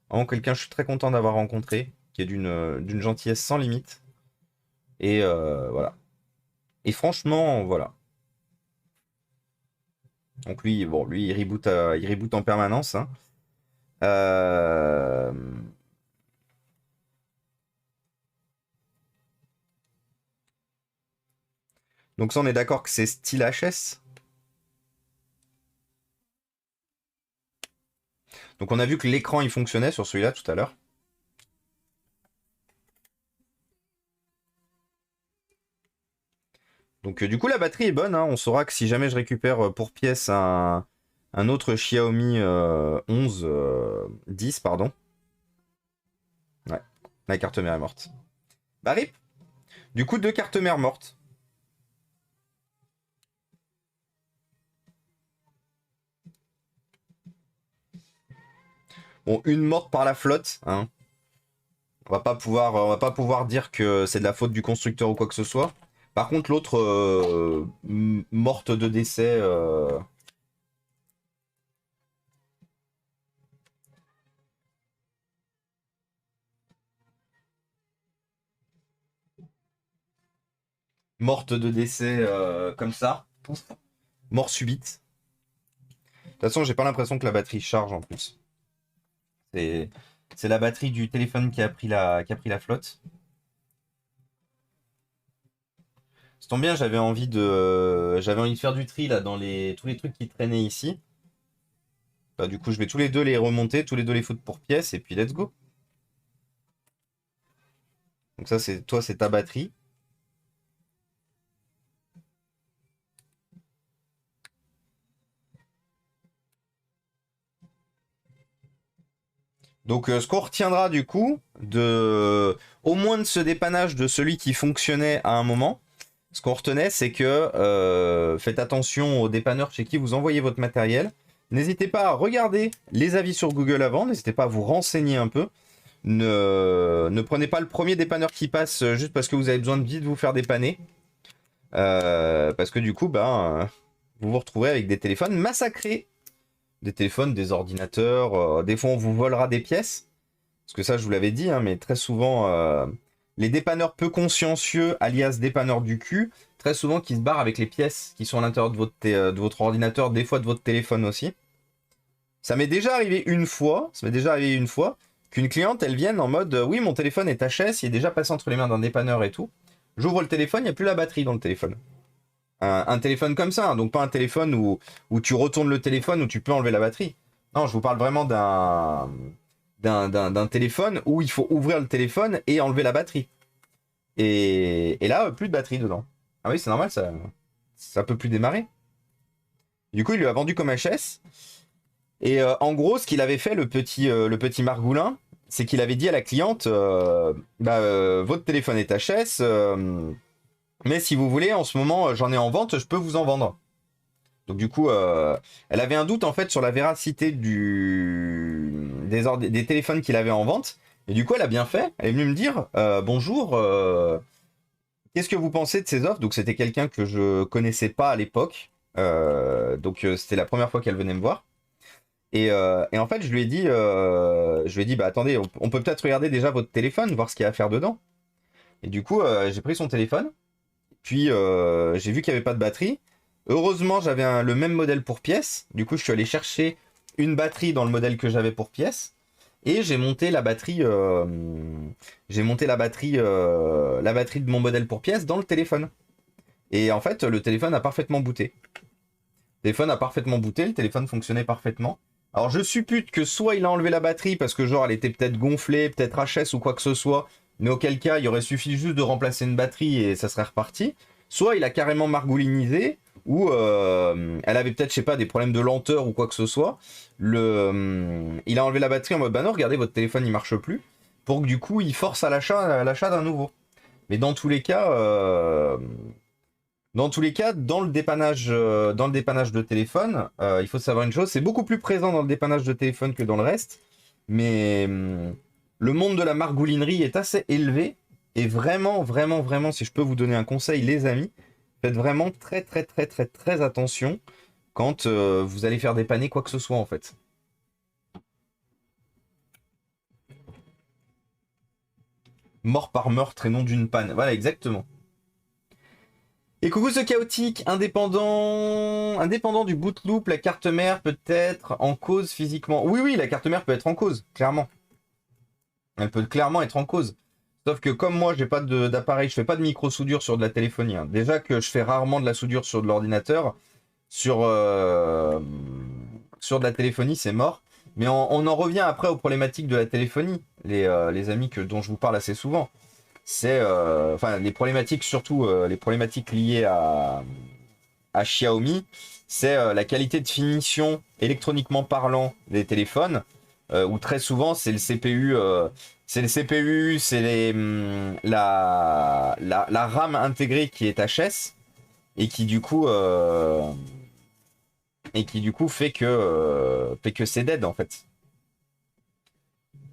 Vraiment quelqu'un que je suis très content d'avoir rencontré, qui est d'une gentillesse sans limite. Et voilà. Et franchement, voilà. Donc lui, bon, lui, il reboot en permanence, hein. Euh, Donc ça, on est d'accord que c'est style HS. Donc on a vu que l'écran il fonctionnait sur celui-là tout à l'heure. Donc du coup la batterie est bonne, hein. On saura que si jamais je récupère pour pièce un autre Xiaomi 11 10 pardon. Ouais, la carte mère est morte. Bah rip. Du coup 2 cartes mères mortes. Bon, une morte par la flotte, hein. On va pas pouvoir dire que c'est de la faute du constructeur ou quoi que ce soit. Par contre, l'autre morte de décès. Morte de décès comme ça. Pouf. Mort subite. De toute façon, j'ai pas l'impression que la batterie charge en plus. C'est c'est la batterie du téléphone qui a pris la flotte. Ça tombe bien, j'avais envie de faire du tri là dans tous les trucs qui traînaient ici. Bah, du coup, je vais tous les deux les remonter, tous les deux les foutre pour pièce et puis let's go. Donc ça, c'est ta batterie. Donc ce qu'on retiendra du coup, au moins de ce dépannage de celui qui fonctionnait à un moment, ce qu'on retenait, c'est que faites attention aux dépanneurs chez qui vous envoyez votre matériel. N'hésitez pas à regarder les avis sur Google avant, n'hésitez pas à vous renseigner un peu. Ne prenez pas le premier dépanneur qui passe juste parce que vous avez besoin de vite vous faire dépanner. Parce que du coup, vous vous retrouvez avec des téléphones massacrés. Des téléphones, des ordinateurs, des fois on vous volera des pièces. Parce que ça, je vous l'avais dit, hein, mais très souvent, les dépanneurs peu consciencieux, alias dépanneurs du cul, très souvent qui se barrent avec les pièces qui sont à l'intérieur de votre ordinateur, des fois de votre téléphone aussi. Ça m'est déjà arrivé une fois, qu'une cliente, elle vienne en mode oui, mon téléphone est HS, il est déjà passé entre les mains d'un dépanneur et tout. J'ouvre le téléphone, il n'y a plus la batterie dans le téléphone. Un téléphone comme ça, hein, donc pas un téléphone où tu retournes le téléphone où tu peux enlever la batterie. Non, je vous parle vraiment d'un téléphone où il faut ouvrir le téléphone et enlever la batterie. Et là, plus de batterie dedans. Ah oui, c'est normal, ça peut plus démarrer. Du coup, il lui a vendu comme HS. Et en gros, ce qu'il avait fait, le petit Margoulin, c'est qu'il avait dit à la cliente votre téléphone est HS, mais si vous voulez, en ce moment, j'en ai en vente, je peux vous en vendre. Donc du coup, elle avait un doute en fait sur la véracité des téléphones qu'il avait en vente. Et du coup, elle a bien fait. Elle est venue me dire bonjour, qu'est-ce que vous pensez de ces offres? Donc c'était quelqu'un que je connaissais pas à l'époque. Donc c'était la première fois qu'elle venait me voir. Et en fait, je lui ai dit, bah attendez, on peut peut-être regarder déjà votre téléphone, voir ce qu'il y a à faire dedans. Et du coup, j'ai pris son téléphone. Puis j'ai vu qu'il n'y avait pas de batterie. Heureusement, j'avais le même modèle pour pièce. Du coup, je suis allé chercher une batterie dans le modèle que j'avais pour pièce. Et j'ai monté la batterie, la batterie de mon modèle pour pièce dans le téléphone. Et en fait, le téléphone a parfaitement booté. Le téléphone fonctionnait parfaitement. Alors je suppute que soit il a enlevé la batterie parce que genre elle était peut-être gonflée, peut-être HS ou quoi que ce soit, mais auquel cas il aurait suffi juste de remplacer une batterie et ça serait reparti. Soit il a carrément margoulinisé, ou elle avait peut-être, je sais pas, des problèmes de lenteur ou quoi que ce soit. Il a enlevé la batterie en mode bah non, regardez, votre téléphone il marche plus, pour que du coup il force à l'achat d'un nouveau. Mais dans tous les cas, Dans tous les cas, dans le dépannage de téléphone, il faut savoir une chose, c'est beaucoup plus présent dans le dépannage de téléphone que dans le reste, mais le monde de la margoulinerie est assez élevé, et vraiment, vraiment, vraiment, si je peux vous donner un conseil, les amis, faites vraiment très, très, très, très, très attention quand vous allez faire dépanner quoi que ce soit, en fait. Mort par meurtre et non d'une panne. Voilà, exactement. Et coucou ce chaotique, indépendant du boot loop, la carte mère peut être en cause physiquement. Oui, oui, la carte mère peut être en cause, clairement. Elle peut clairement être en cause. Sauf que comme moi, j'ai pas d'appareil, je fais pas de micro-soudure sur de la téléphonie. Hein. Déjà que je fais rarement de la soudure sur de l'ordinateur, sur, sur de la téléphonie, c'est mort. Mais on en revient après aux problématiques de la téléphonie, les amis dont je vous parle assez souvent. C'est enfin les problématiques, surtout les problématiques liées à Xiaomi, c'est la qualité de finition électroniquement parlant des téléphones, où très souvent c'est le CPU, c'est la RAM intégrée qui est HS et qui du coup fait que c'est dead en fait.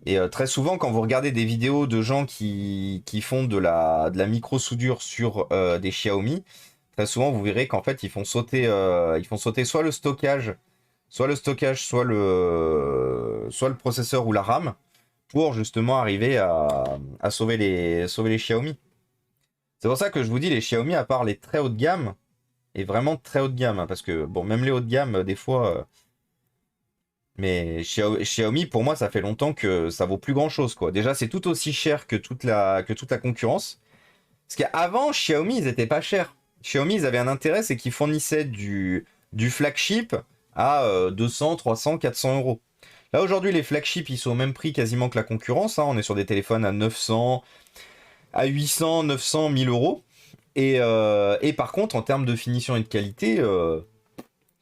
Et très souvent, quand vous regardez des vidéos de gens qui font de la micro-soudure sur des Xiaomi, très souvent, vous verrez qu'en fait, ils font sauter soit le stockage, soit le processeur ou la RAM, pour justement arriver à sauver les Xiaomi. C'est pour ça que je vous dis, les Xiaomi, à part les très haut de gamme, et vraiment très haut de gamme, hein, parce que, bon, même les hauts de gamme, des fois... mais Xiaomi, pour moi, ça fait longtemps que ça vaut plus grand chose, quoi. Déjà, c'est tout aussi cher que toute la concurrence. Parce qu'avant, Xiaomi, ils étaient pas chers. Xiaomi, ils avaient un intérêt, c'est qu'ils fournissaient du flagship à 200, 300, 400 euros. Là, aujourd'hui, les flagships, ils sont au même prix quasiment que la concurrence. Hein. On est sur des téléphones à 900, à 800, 900, 1000 euros. Et par contre, en termes de finition et de qualité,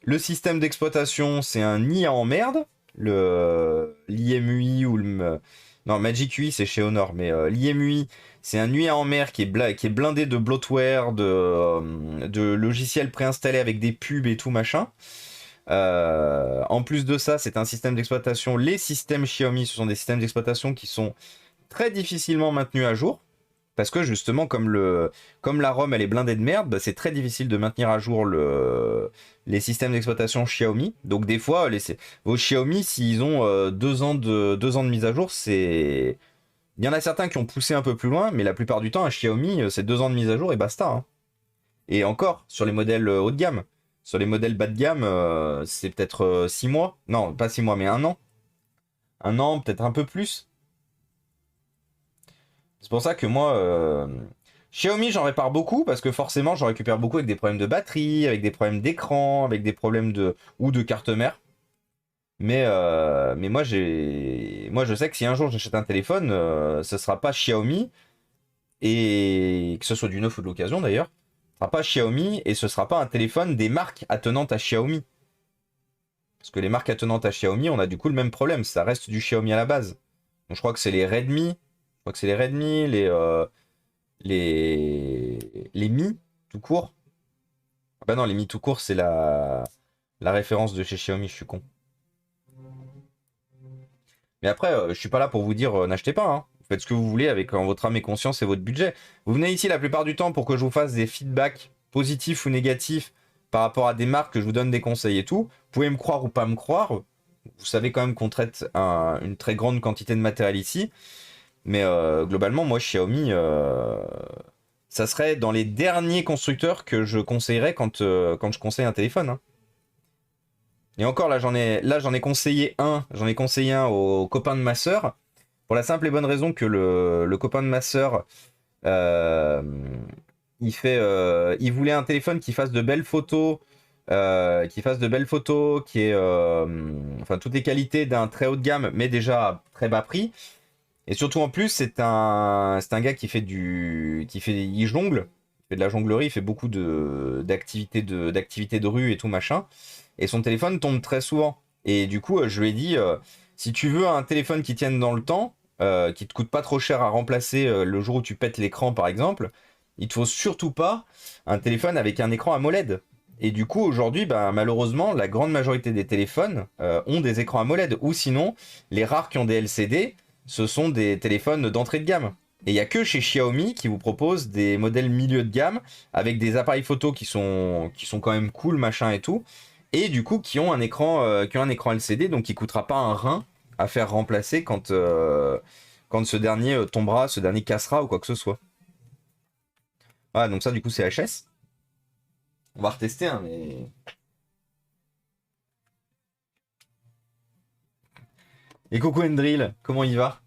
le système d'exploitation, c'est un nid à emmerde. L'IMUI ou le... Non, Magic UI, c'est chez Honor, mais l'IMUI, c'est un nid à emmerde qui est blindé de bloatware, de logiciels préinstallés avec des pubs et tout machin. En plus de ça, c'est un système d'exploitation. Les systèmes Xiaomi, ce sont des systèmes d'exploitation qui sont très difficilement maintenus à jour. Parce que justement, comme la ROM elle est blindée de merde, bah, c'est très difficile de maintenir à jour les systèmes d'exploitation Xiaomi. Donc des fois, vos Xiaomi, s'ils ont 2 ans de mise à jour, c'est... Il y en a certains qui ont poussé un peu plus loin, mais la plupart du temps, un Xiaomi, c'est 2 ans de mise à jour et basta. Hein. Et encore, sur les modèles haut de gamme. Sur les modèles bas de gamme, c'est peut-être 6 mois. Non, pas 6 mois, mais 1 an. 1 an, peut-être un peu plus. C'est pour ça que moi, Xiaomi, j'en répare beaucoup parce que forcément, j'en récupère beaucoup avec des problèmes de batterie, avec des problèmes d'écran, avec des problèmes ou de carte mère. Mais moi, je sais que si un jour j'achète un téléphone, ce sera pas Xiaomi et que ce soit du neuf ou de l'occasion d'ailleurs, ce sera pas Xiaomi et ce sera pas un téléphone des marques attenantes à Xiaomi. Parce que les marques attenantes à Xiaomi, on a du coup le même problème, ça reste du Xiaomi à la base. Donc je crois que c'est les Redmi, les Mi tout court. Ah bah non, les Mi tout court, c'est la référence de chez Xiaomi, je suis con. Mais après, je suis pas là pour vous dire n'achetez pas. Hein. Faites ce que vous voulez avec votre âme et conscience et votre budget. Vous venez ici la plupart du temps pour que je vous fasse des feedbacks positifs ou négatifs par rapport à des marques, que je vous donne des conseils et tout. Vous pouvez me croire ou pas me croire. Vous savez quand même qu'on traite une très grande quantité de matériel ici. Mais globalement, moi, Xiaomi, ça serait dans les derniers constructeurs que je conseillerais quand je conseille un téléphone. Hein. Et encore, là, j'en ai conseillé un. J'en ai conseillé un au copain de ma sœur. Pour la simple et bonne raison que le copain de ma sœur, euh, il voulait un téléphone qui fasse de belles photos, qui ait enfin, toutes les qualités d'un très haut de gamme, mais déjà à très bas prix. Et surtout en plus, c'est un gars il jongle, il fait de la jonglerie, il fait beaucoup d'activités de rue et tout machin. Et son téléphone tombe très souvent. Et du coup, je lui ai dit, si tu veux un téléphone qui tienne dans le temps, qui te coûte pas trop cher à remplacer le jour où tu pètes l'écran par exemple, Il te faut surtout pas un téléphone avec un écran AMOLED. Et du coup, aujourd'hui, bah, malheureusement, la grande majorité des téléphones ont des écrans AMOLED. Ou sinon, les rares qui ont des LCD, ce sont des téléphones d'entrée de gamme. Et il n'y a que chez Xiaomi qui vous propose des modèles milieu de gamme avec des appareils photo qui sont quand même cool, machin et tout. Et du coup, qui ont un écran LCD, donc qui coûtera pas un rein à faire remplacer quand ce dernier tombera, ce dernier cassera ou quoi que ce soit. Voilà, donc ça, du coup, c'est HS. On va retester, hein, mais... Et coucou Endril, comment il va?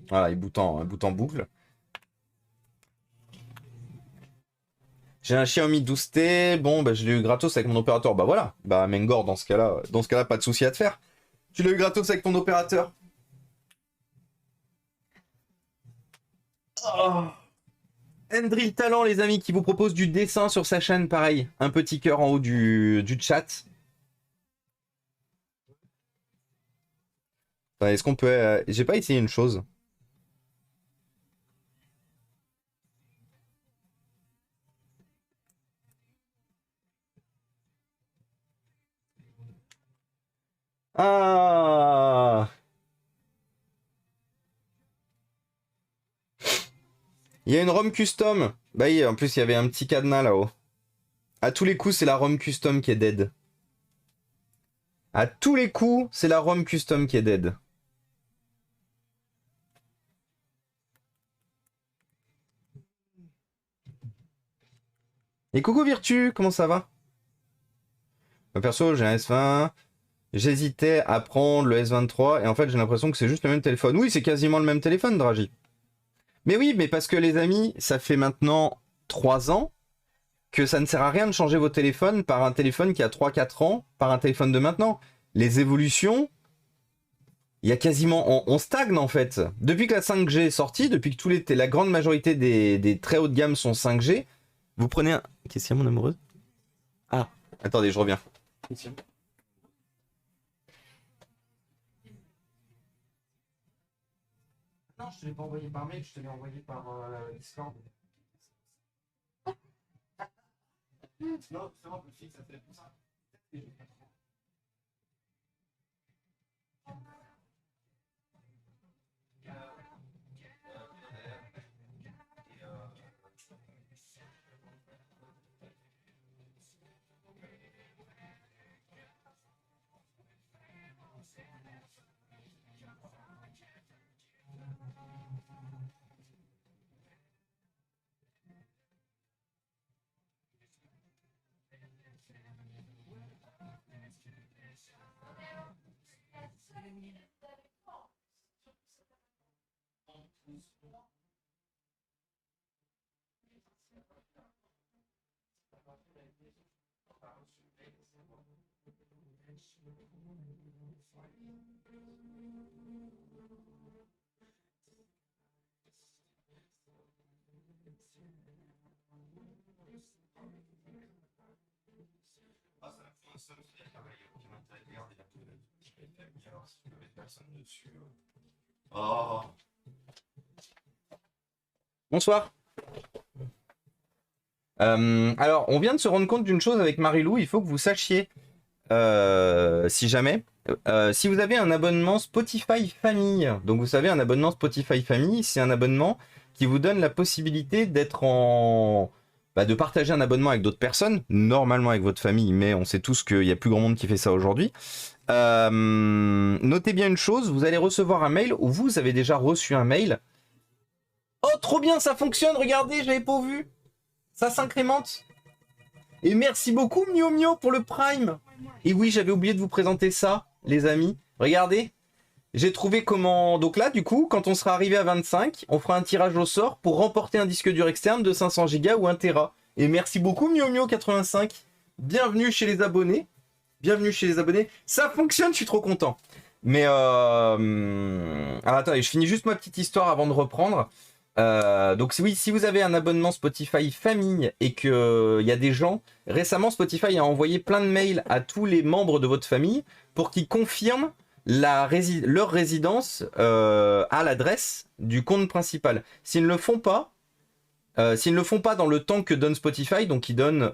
Voilà, il boot en boucle. J'ai un Xiaomi 12T, bon, bah, je l'ai eu gratos avec mon opérateur. Bah voilà, bah Mengor, dans ce cas-là, pas de souci à te faire. Tu l'as eu gratos avec ton opérateur. Oh. Endril Talent, les amis, qui vous propose du dessin sur sa chaîne, pareil. Un petit cœur en haut du chat. Enfin, est-ce qu'on peut... J'ai pas essayé une chose. Ah, il y a une ROM custom. Bah oui, en plus, il y avait un petit cadenas là-haut. À tous les coups, c'est la ROM custom qui est dead. À tous les coups, c'est la ROM custom qui est dead. Et coucou Virtu, comment ça va? Perso, j'ai un S20. J'hésitais à prendre le S23 et en fait, j'ai l'impression que c'est juste le même téléphone. Oui, c'est quasiment le même téléphone, Dragi. Mais oui, mais parce que les amis, ça fait maintenant 3 ans que ça ne sert à rien de changer vos téléphones par un téléphone qui a 3-4 ans, par un téléphone de maintenant. Les évolutions, il y a quasiment... On stagne en fait. Depuis que la 5G est sortie, depuis que la grande majorité des très hauts de gamme sont 5G, vous prenez un... Qu'est-ce qu'il y a, mon amoureuse? Ah, attendez, je reviens. Non, je te l'ai pas envoyé par mail, je te l'ai envoyé par Discord. Non, c'est bon, petit, ça fait pour ça. Oh. Bonsoir. Alors, on vient de se rendre compte d'une chose avec Marilou, il faut que vous sachiez, si jamais, si vous avez un abonnement Spotify Famille, donc vous savez, un abonnement Spotify Famille, c'est un abonnement qui vous donne la possibilité d'être de partager un abonnement avec d'autres personnes, normalement avec votre famille, mais on sait tous qu'il y a plus grand monde qui fait ça aujourd'hui. Notez bien une chose, vous allez recevoir un mail, ou vous avez déjà reçu un mail. Oh, trop bien, ça fonctionne, regardez, j'avais pas vu. Ça s'incrémente. Et merci beaucoup Mio Mio pour le Prime. Et oui, j'avais oublié de vous présenter ça, les amis. Regardez, j'ai trouvé comment... Donc là, du coup, quand on sera arrivé à 25, on fera un tirage au sort pour remporter un disque dur externe de 500 Go ou 1 Tera. Et merci beaucoup Mio Mio 85. Bienvenue chez les abonnés. Bienvenue chez les abonnés. Ça fonctionne, je suis trop content. Mais alors attendez, je finis juste ma petite histoire avant de reprendre. Donc oui, si vous avez un abonnement Spotify famille et qu'il y a des gens, récemment Spotify a envoyé plein de mails à tous les membres de votre famille pour qu'ils confirment leur résidence à l'adresse du compte principal. S'ils ne le font pas, dans le temps que donne Spotify, donc ils donnent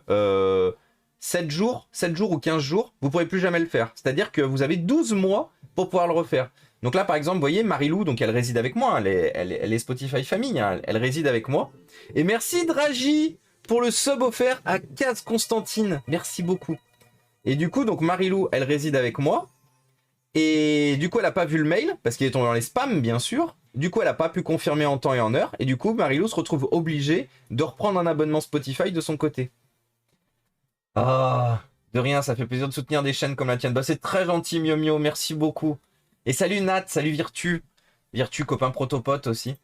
7 jours ou 15 jours, vous ne pourrez plus jamais le faire. C'est-à-dire que vous avez 12 mois pour pouvoir le refaire. Donc là, par exemple, vous voyez, Marilou, donc elle réside avec moi, elle est Spotify famille, hein, elle réside avec moi. Et merci Dragi pour le sub offert à Kaz Constantine. Merci beaucoup. Et du coup, donc Marilou, elle réside avec moi. Et du coup, elle n'a pas vu le mail, parce qu'il est tombé dans les spams, bien sûr. Du coup, elle n'a pas pu confirmer en temps et en heure. Et du coup, Marilou se retrouve obligée de reprendre un abonnement Spotify de son côté. Ah, de rien, ça fait plaisir de soutenir des chaînes comme la tienne. Bah, c'est très gentil, Mio Mio, merci beaucoup. Et salut Nat, salut Virtu. Virtu, copain protopote aussi.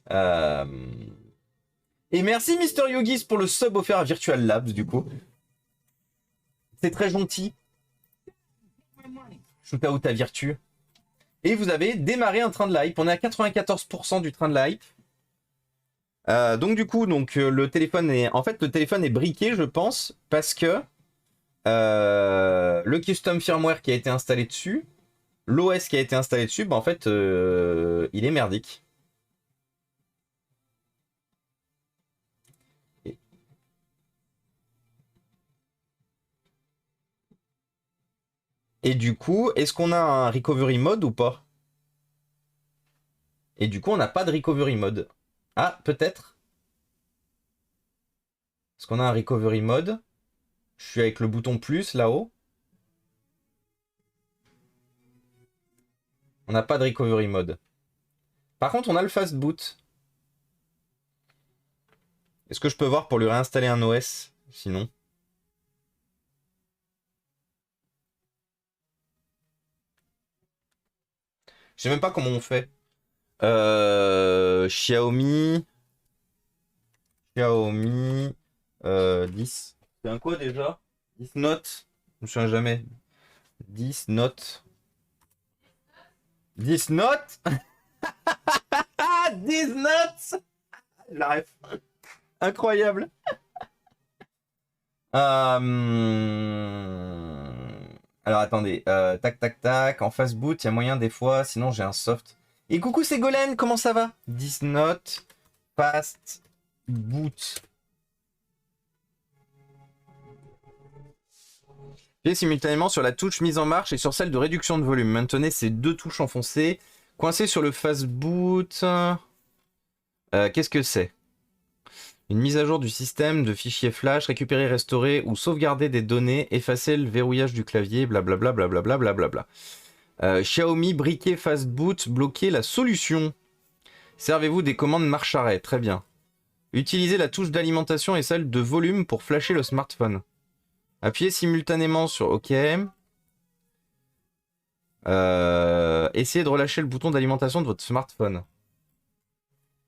Et merci Mister Yogis pour le sub offert à Virtual Labs, du coup. C'est très gentil. Shoot out à Virtu. Et vous avez démarré un train de la hype. On est à 94% du train de la hype. Donc du coup, le téléphone est... En fait, le téléphone est briqué, je pense, parce que le custom firmware qui a été installé dessus, l'OS qui a été installé dessus, bah en fait, il est merdique. Et du coup, est-ce qu'on a un recovery mode ou pas? Et du coup, on n'a pas de recovery mode. Ah, peut-être. Est-ce qu'on a un recovery mode? Je suis avec le bouton plus là-haut. On n'a pas de recovery mode. Par contre, on a le fast boot. Est-ce que je peux voir pour lui réinstaller un OS? Sinon. Je sais même pas comment on fait. Xiaomi 10. C'est un quoi déjà? 10 Note. Je me souviens jamais. 10 Note. 10 Note. 10 Notes. Je la ref. Incroyable. Alors attendez. Tac tac tac. En fast boot, il y a moyen des fois. Sinon j'ai un soft. Et coucou c'est Golen, comment ça va? 10 Note. Fast boot. Appuyez simultanément sur la touche mise en marche et sur celle de réduction de volume. Maintenez ces deux touches enfoncées. Coincé sur le fast boot. Qu'est-ce que c'est? Une mise à jour du système de fichiers flash, récupérer, restaurer ou sauvegarder des données, effacer le verrouillage du clavier, blablabla, blablabla, blablabla. Xiaomi briquet fast boot, bloquer la solution. Servez-vous des commandes marche arrêt, très bien. Utilisez la touche d'alimentation et celle de volume pour flasher le smartphone. Appuyez simultanément sur OK. Essayez de relâcher le bouton d'alimentation de votre smartphone.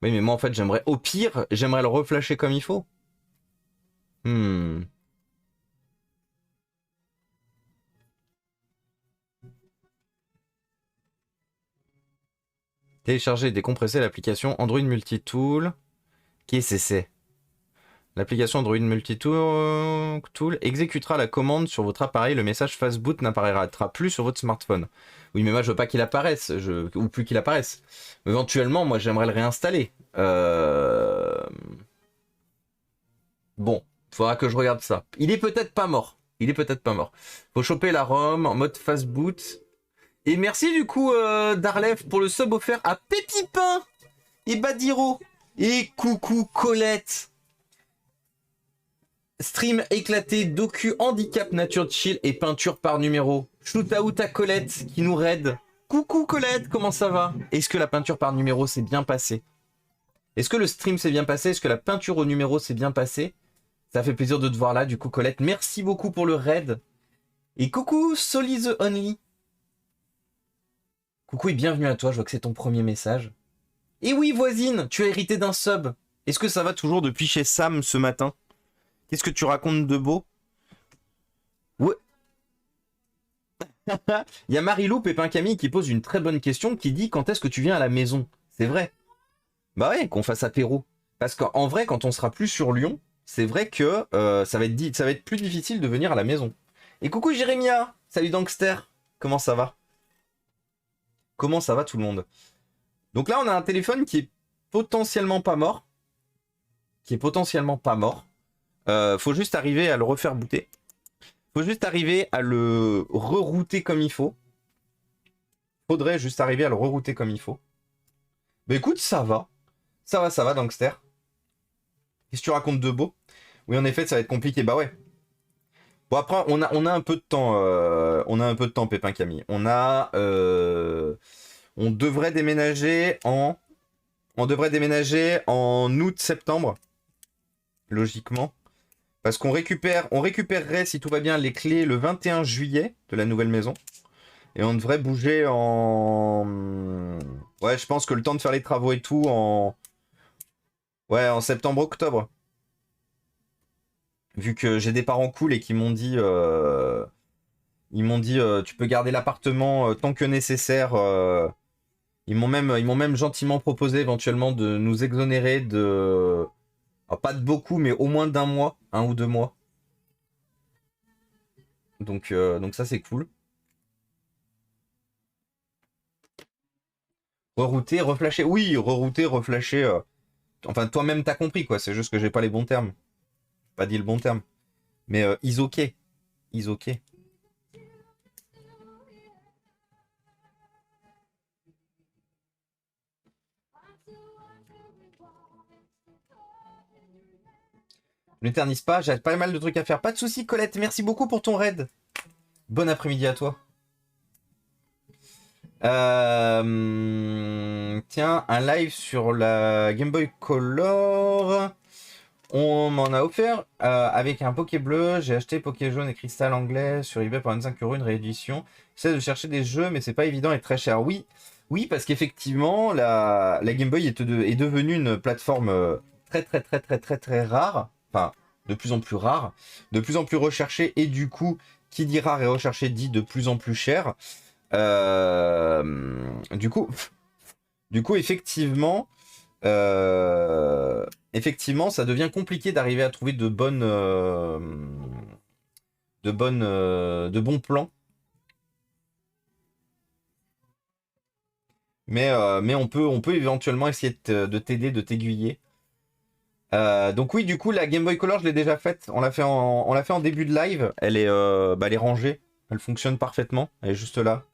Oui, mais moi, en fait, j'aimerais... Au pire, j'aimerais le reflasher comme il faut. Télécharger et décompresser l'application Android Multitool. Qu'est-ce que c'est? L'application Android Multitool exécutera la commande sur votre appareil. Le message fastboot n'apparaîtra plus sur votre smartphone. Oui, mais moi, je veux pas qu'il apparaisse. Ou plus qu'il apparaisse. Éventuellement, moi, j'aimerais le réinstaller. Bon, faudra que je regarde ça. Il est peut-être pas mort. Faut choper la ROM en mode fastboot. Et merci du coup, Darlev, pour le sub offert à Pépipin et Badiro. Et coucou Colette. Stream éclaté, docu, handicap, nature chill et peinture par numéro. Shoot out à Colette qui nous raid. Coucou Colette, comment ça va? Est-ce que la peinture par numéro s'est bien passée? Est-ce que le stream s'est bien passé? Est-ce que la peinture au numéro s'est bien passée? Ça fait plaisir de te voir là, du coup Colette. Merci beaucoup pour le raid. Et coucou Solly the Only. Coucou et bienvenue à toi, je vois que c'est ton premier message. Et oui voisine, tu as hérité d'un sub. Est-ce que ça va toujours depuis chez Sam ce matin? Qu'est-ce que tu racontes de beau? Ouais. Il y a Marilou Pépin Camille qui pose une très bonne question qui dit quand est-ce que tu viens à la maison? C'est vrai. Bah ouais, qu'on fasse apéro. Parce qu'en vrai, quand on sera plus sur Lyon, c'est vrai que ça va être plus difficile de venir à la maison. Et coucou Jérémia. Salut Dankster. Comment ça va? Comment ça va tout le monde? Donc là, on a un téléphone qui est potentiellement pas mort. Faut juste arriver à le refaire booter. Faut juste arriver à le rerouter comme il faut. Faudrait juste arriver à le rerouter comme il faut. Bah écoute, ça va. Ça va, Gangster. Qu'est-ce que tu racontes de beau? Oui, en effet, ça va être compliqué. Bah ouais. Bon, après, on a un peu de temps. On a un peu de temps, Pépin Camille. On devrait déménager en... On devrait déménager en août-septembre. Logiquement. Parce qu'on récupérerait, si tout va bien, les clés le 21 juillet de la nouvelle maison. Et on devrait bouger en... Ouais, je pense que le temps de faire les travaux et tout en... Ouais, en septembre-octobre. Vu que j'ai des parents cool et qui m'ont dit... Ils m'ont dit, tu peux garder l'appartement tant que nécessaire. Ils m'ont même gentiment proposé éventuellement de nous exonérer de... Alors, pas de beaucoup, mais au moins d'un mois, 1 ou 2 mois. Donc ça, c'est cool. Rerouter, reflasher. Oui, rerouter, reflasher. Enfin, toi-même, t'as compris, quoi. C'est juste que j'ai pas les bons termes. J'ai pas dit le bon terme. Mais is ok. Is ok. N'éternise pas, j'ai pas mal de trucs à faire. Pas de soucis, Colette. Merci beaucoup pour ton raid. Bon après-midi à toi. Tiens, un live sur la Game Boy Color. On m'en a offert avec un Poké bleu. J'ai acheté Poké jaune et cristal anglais sur eBay pour 25 € une réédition. J'essaie de chercher des jeux, mais c'est pas évident et très cher. Oui, parce qu'effectivement, la Game Boy est devenue une plateforme très rare. Enfin, de plus en plus rare, de plus en plus recherchée. Et du coup, qui dit rare et recherché dit de plus en plus cher. Du coup, effectivement, ça devient compliqué d'arriver à trouver de bons plans. Mais on peut éventuellement essayer de t'aider, de t'aiguiller. Donc oui, du coup, la Game Boy Color, je l'ai déjà faite. On l'a fait en début de live. Elle est rangée. Elle fonctionne parfaitement. Elle est juste là.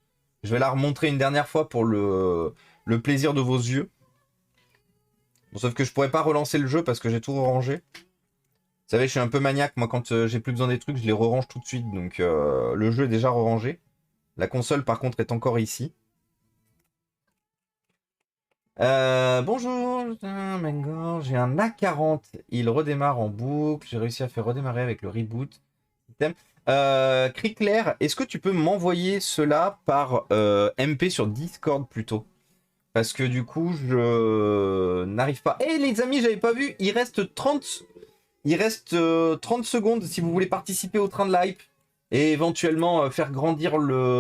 Je vais la remontrer une dernière fois pour le plaisir de vos yeux. Bon, sauf que je pourrais pas relancer le jeu parce que j'ai tout rangé. Vous savez, je suis un peu maniaque. Moi, quand j'ai plus besoin des trucs, je les re-range tout de suite. Donc, le jeu est déjà re-rangé. La console, par contre, est encore ici. Bonjour, Mengor, j'ai un A40, il redémarre en boucle, j'ai réussi à faire redémarrer avec le reboot. Criclair, est-ce que tu peux m'envoyer cela par MP sur Discord plutôt? Parce que du coup, je n'arrive pas. Eh les amis, j'avais pas vu, il reste 30 secondes si vous voulez participer au train de la hype et éventuellement faire grandir le...